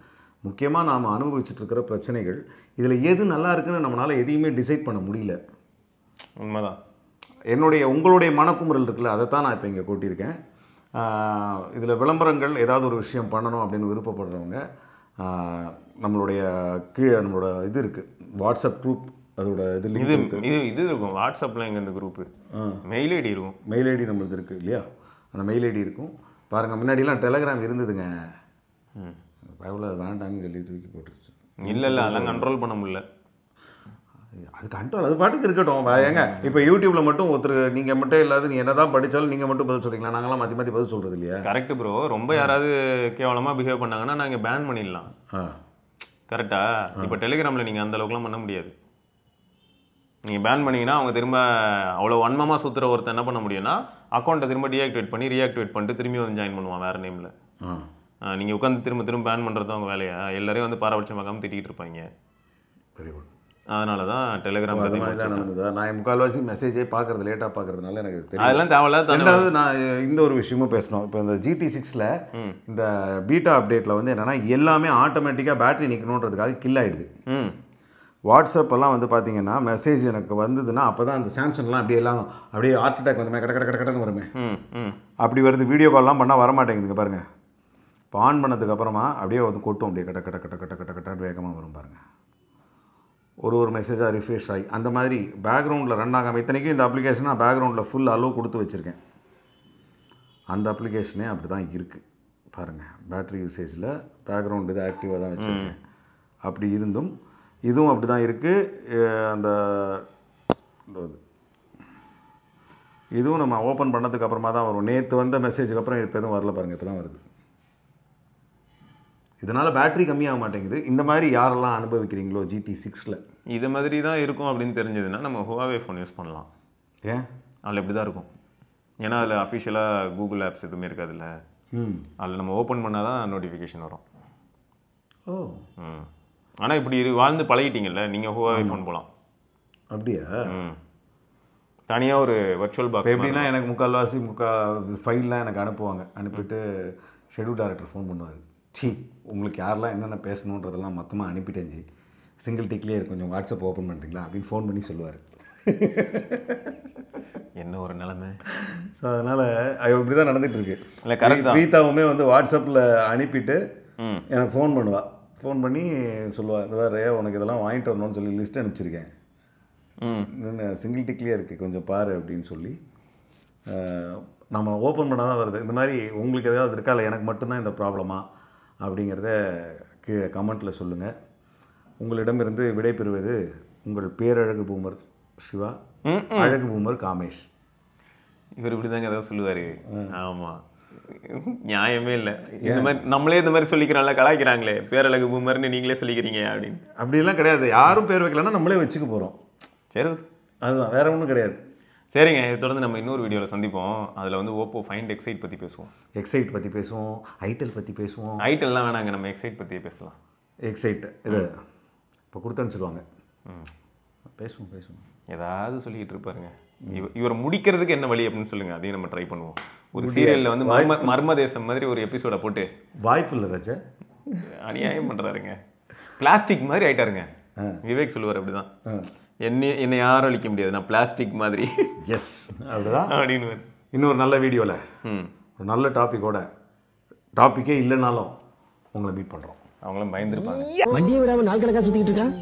B: முக்கியமாக நாம் அனுபவிச்சுட்ருக்கிற பிரச்சனைகள், இதில் எது நல்லா இருக்குன்னு நம்மளால் எதையுமே டிசைட் பண்ண முடியல.
A: உண்மைதான்.
B: உங்களுடைய மனக்குமுறல் இருக்குல்ல, அதை தான் நான் இப்போ இங்கே கூட்டியிருக்கேன். இதில் விளம்பரங்கள் ஏதாவது ஒரு விஷயம் பண்ணணும் அப்படின்னு விருப்பப்படுறவங்க, நம்மளுடைய கீழே நம்மளோட இது இருக்குது, வாட்ஸ்அப் குரூப், அதோட
A: இது இருக்கும். வாட்ஸ்அப்பில் எங்கே இந்த குரூப்பு மெயில் ஐடி இருக்கும்.
B: மெயில் ஐடி நம்மளுக்கு இருக்குது இல்லையா? அந்த மெயில் ஐடி இருக்கும் பாருங்கள். முன்னாடிலாம் டெலகிராம் இருந்ததுங்க, எவ்வளோ வேண்டான்னு சொல்லி தூக்கி போட்டுருச்சு.
A: இல்லை அதெல்லாம் கண்ட்ரோல் பண்ண முடியல.
B: அது கண்ட்ரோல் அது பாட்டுக்கு இருக்கட்டும். ஏங்க இப்போ யூடியூப்பில் மட்டும் ஒருத்தர் நீங்கள் மட்டும் இல்லாத நீ என்ன தான் படித்தாலும் நீங்கள் மட்டும் பதில் சொல்கிறீங்களா? நாங்களாம் மாற்றி மாற்றி பதில் சொல்கிறது இல்லையா?
A: Correct bro. ரொம்ப யாராவது கேவலமாக பிஹேவ் பண்ணாங்கன்னா நாங்கள் பேன் பண்ணிடலாம். கரெக்டா? இப்போ டெலிகிராமில் நீங்கள் அந்த அளவுக்குலாம் பண்ண முடியாது. நீங்கள் பேன் பண்ணிங்கன்னா அவங்க திரும்ப அவ்வளோ வன்மமாக சுற்றுற ஒருத்தர் என்ன பண்ண முடியும்னா அக்கௌண்ட்டை திரும்ப டீஆக்டிவேட் பண்ணி ரீஆக்டிவேட் பண்ணிட்டு திரும்பி வந்து ஜாயின் பண்ணுவான் வேறு நேமில். நீங்கள் உட்காந்து திரும்ப பேன் பண்ணுறது அவங்க வேலையா? எல்லாரையும் வந்து பாரபட்சம் பார்க்காம திட்டிகிட்டு இருப்பாங்க.
B: Very good.
A: அதனால தான் டெலிகிராம்
B: நடந்ததா? நான் முக்கால்வாசி மெசேஜே பார்க்குறது லேட்டாக பார்க்குறதுனால எனக்கு தெரியும்.
A: அதெல்லாம் தேவையில்ல.
B: ரெண்டாவது நான் இந்த ஒரு விஷயமும் பேசணும். இப்போ இந்த GT6ல் இந்த பீட்டா அப்டேட்டில் வந்து என்னென்னா எல்லாமே ஆட்டோமேட்டிக்காக பேட்டரி நிற்கணுன்றதுக்காக கில் ஆகிடுது. வாட்ஸ்அப் எல்லாம் வந்து பார்த்தீங்கன்னா மெசேஜ் எனக்கு வந்ததுன்னா அப்போ தான் அந்த சாம்சங்லாம் அப்படியே ஹார்ட் அட்டாக் வந்து கடன்னு வருமே, அப்படி வருது. வீடியோ கால்லாம் பண்ணால் வரமாட்டேங்குதுங்க பாருங்கள். இப்போ ஆன் பண்ணதுக்கப்புறமா அப்படியே வந்து கொட்டும், அப்படியே கட்ட வேகமாக வரும் பாருங்கள். ஒரு மெசேஜாக ரிஃப்ரெஷ் ஆகி அந்த மாதிரி பேக்ரவுண்டில் ரன் ஆகாமல். இத்தனைக்கும் இந்த அப்ளிகேஷன் நான் பேக்ரவுண்டில் ஃபுல் அலோவ் கொடுத்து வச்சுருக்கேன். அந்த அப்ளிகேஷனே அப்படி தான் இருக்குது பாருங்கள். பேட்ரி யூசேஜில் பேக்ரவுண்டு இது ஆக்டிவாக தான் வச்சுருக்கேன். அப்படி இருந்தும் இதுவும் அப்படி தான் இருக்குது. அந்த இதுவும் நம்ம ஓப்பன் பண்ணதுக்கு அப்புறமா தான் வரும். நேற்று வந்த மெசேஜுக்கு அப்புறம் இப்போ எதுவும் வரல பாருங்கள், இப்போ தான் வருது. இதனால் பேட்டரி கம்மியாக மாட்டேங்குது. இந்த மாதிரி யாரெல்லாம் அனுபவிக்கிறீங்களோ GT6ல்
A: இது மாதிரி தான் இருக்கும் அப்படின்னு தெரிஞ்சதுன்னா நம்ம Huawei ஃபோன் யூஸ் பண்ணலாம்.
B: ஏன்?
A: அதில் எப்படி தான் இருக்கும். ஏன்னா அதில் அஃபிஷியலாக கூகுள் ஆப்ஸ் எதுவுமே இருக்காதுல்ல. அதில் நம்ம ஓப்பன் பண்ணால் தான் நோட்டிஃபிகேஷன் வரும்.
B: ஓ.
A: ஆனால் இப்படி வாழ்ந்து பழகிட்டீங்கல்ல, நீங்கள் Huawei ஃபோன் போகலாம்.
B: அப்படியா?
A: தனியாக ஒரு வர்ச்சுவல் பாக்ஸ்.
B: எப்படின்னா எனக்கு ஃபைல்லாம் எனக்கு அனுப்புவாங்க. அனுப்பிட்டு ஷெட்யூல் டைரக்டர் ஃபோன் பண்ணுவார். உங்களுக்கு யாரெல்லாம் என்னென்ன பேசணுன்றதெல்லாம் மொத்தமாக அனுப்பிட்டேஞ்சி சிங்கிள் டிக்லேயே கொஞ்சம் வாட்ஸ்அப் ஓப்பன் பண்ணுறீங்களா அப்படின்னு ஃபோன் பண்ணி சொல்லுவார்.
A: என்ன ஒரு நிலைமை.
B: ஸோ அதனால் இப்படி தான் நடந்துகிட்ருக்கு.
A: இல்லை கரெக்ட்.
B: பிரீத்தாவுமே வந்து வாட்ஸ்அப்பில் அனுப்பிட்டு எனக்கு ஃபோன் பண்ணுவாள். ஃபோன் பண்ணி சொல்லுவாள், இந்த வேறு உனக்கு இதெல்லாம் வாங்கிட்டு வரணும்னு சொல்லி லிஸ்ட் அனுப்பிச்சிருக்கேன், சிங்கிள் டிக்லேயே இருக்குது கொஞ்சம் பாரு அப்படின்னு சொல்லி. நம்ம ஓப்பன் பண்ணால் தான் வருது. இந்த மாதிரி உங்களுக்கு எதாவது இருக்கா, இல்லை எனக்கு மட்டும்தான் இந்த ப்ராப்ளமா அப்படிங்கிறத கீழே கமெண்ட்டில் சொல்லுங்கள். உங்களிடமிருந்து விடைபெறுவது உங்கள் பேரழகு பூமர் சிவா, அழகு பூமர் காமேஷ்.
A: இவர் இப்படி தாங்க ஏதாவது சொல்லுவார். ஆமாம், நியாயமே இல்லை. இந்த மாதிரி நம்மளே இந்த மாதிரி சொல்லிக்கிறாங்களே, கலாய்க்கிறாங்களே, பேரழகு பூமர்னு நீங்களே சொல்லிக்கிறீங்க அப்படின்னு.
B: அப்படிலாம் கிடையாது. யாரும் பேர் வைக்கலன்னா நம்மளே வச்சுக்க போகிறோம்.
A: சரி,
B: அதுதான், வேறு ஒன்றும் கிடையாது.
A: சரிங்க, தொடர்ந்து நம்ம இன்னொரு வீடியோவில் சந்திப்போம். அதில் வந்து ஓப்போ ஃபைண்ட் எக்ஸைட் பற்றி பேசுவோம்.
B: எக்ஸைட் பற்றி பேசுவோம், ஐடெல் பற்றி பேசுவோம்.
A: ஐடெல்லாம் வேணாங்க, நம்ம எக்ஸைட் பற்றியே பேசலாம்.
B: எக்ஸைட் இது இப்போ கொடுத்து அனுப்பிச்சிடுவாங்க. பேசுவோம்
A: ஏதாவது சொல்லிக்கிட்டு இருப்பாருங்க. இவர் முடிக்கிறதுக்கு என்ன வழி அப்படின்னு சொல்லுங்கள், அதையும் நம்ம ட்ரை பண்ணுவோம். ஒரு சீரியலில் வந்து மர்மதேசம் மாதிரி ஒரு எபிசோடை போட்டு.
B: வாய்ப்பு இல்லை ராஜா,
A: அநியாயம் பண்ணுறாருங்க. பிளாஸ்டிக் மாதிரி ஆயிட்டாருங்க. விவேக் சொல்லுவார் அப்படிதான், என்னை யாரும் அழிக்க முடியாது, நான் பிளாஸ்டிக் மாதிரி.
B: எஸ், அப்படிதான்
A: அப்படின்னு.
B: இன்னொரு நல்ல வீடியோவில் ஒரு நல்ல டாப்பிக்கே இல்லைனாலும் உங்களை மீட் பண்ணுறோம்.
A: அவங்களும் பயந்துருப்பாங்க.
H: வண்டியை விடாம நாள் கணக்கா சுத்திக்கிட்டு இருக்கான்.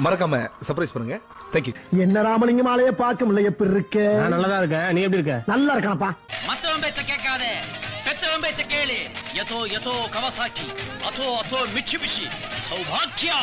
I: மறக்காம சர்ப்ரைஸ் பண்ணுங்க. தேங்க்யூ.
H: என்ன ராமலிங்கம் ஆளைய பார்க்க முடியல, எப்படி இருக்க? நல்லதா இருக்க. நீ எப்படி இருக்க? நல்லா இருக்கானப்பா.
E: மத்தவன் பேச்ச கேட்காதே, பெத்தவன் பேச்ச கேளு. யதோ யதோ கவசாக்கி, அதோ அதோ மிட்சுபிஷி, சௌபாக்கியா.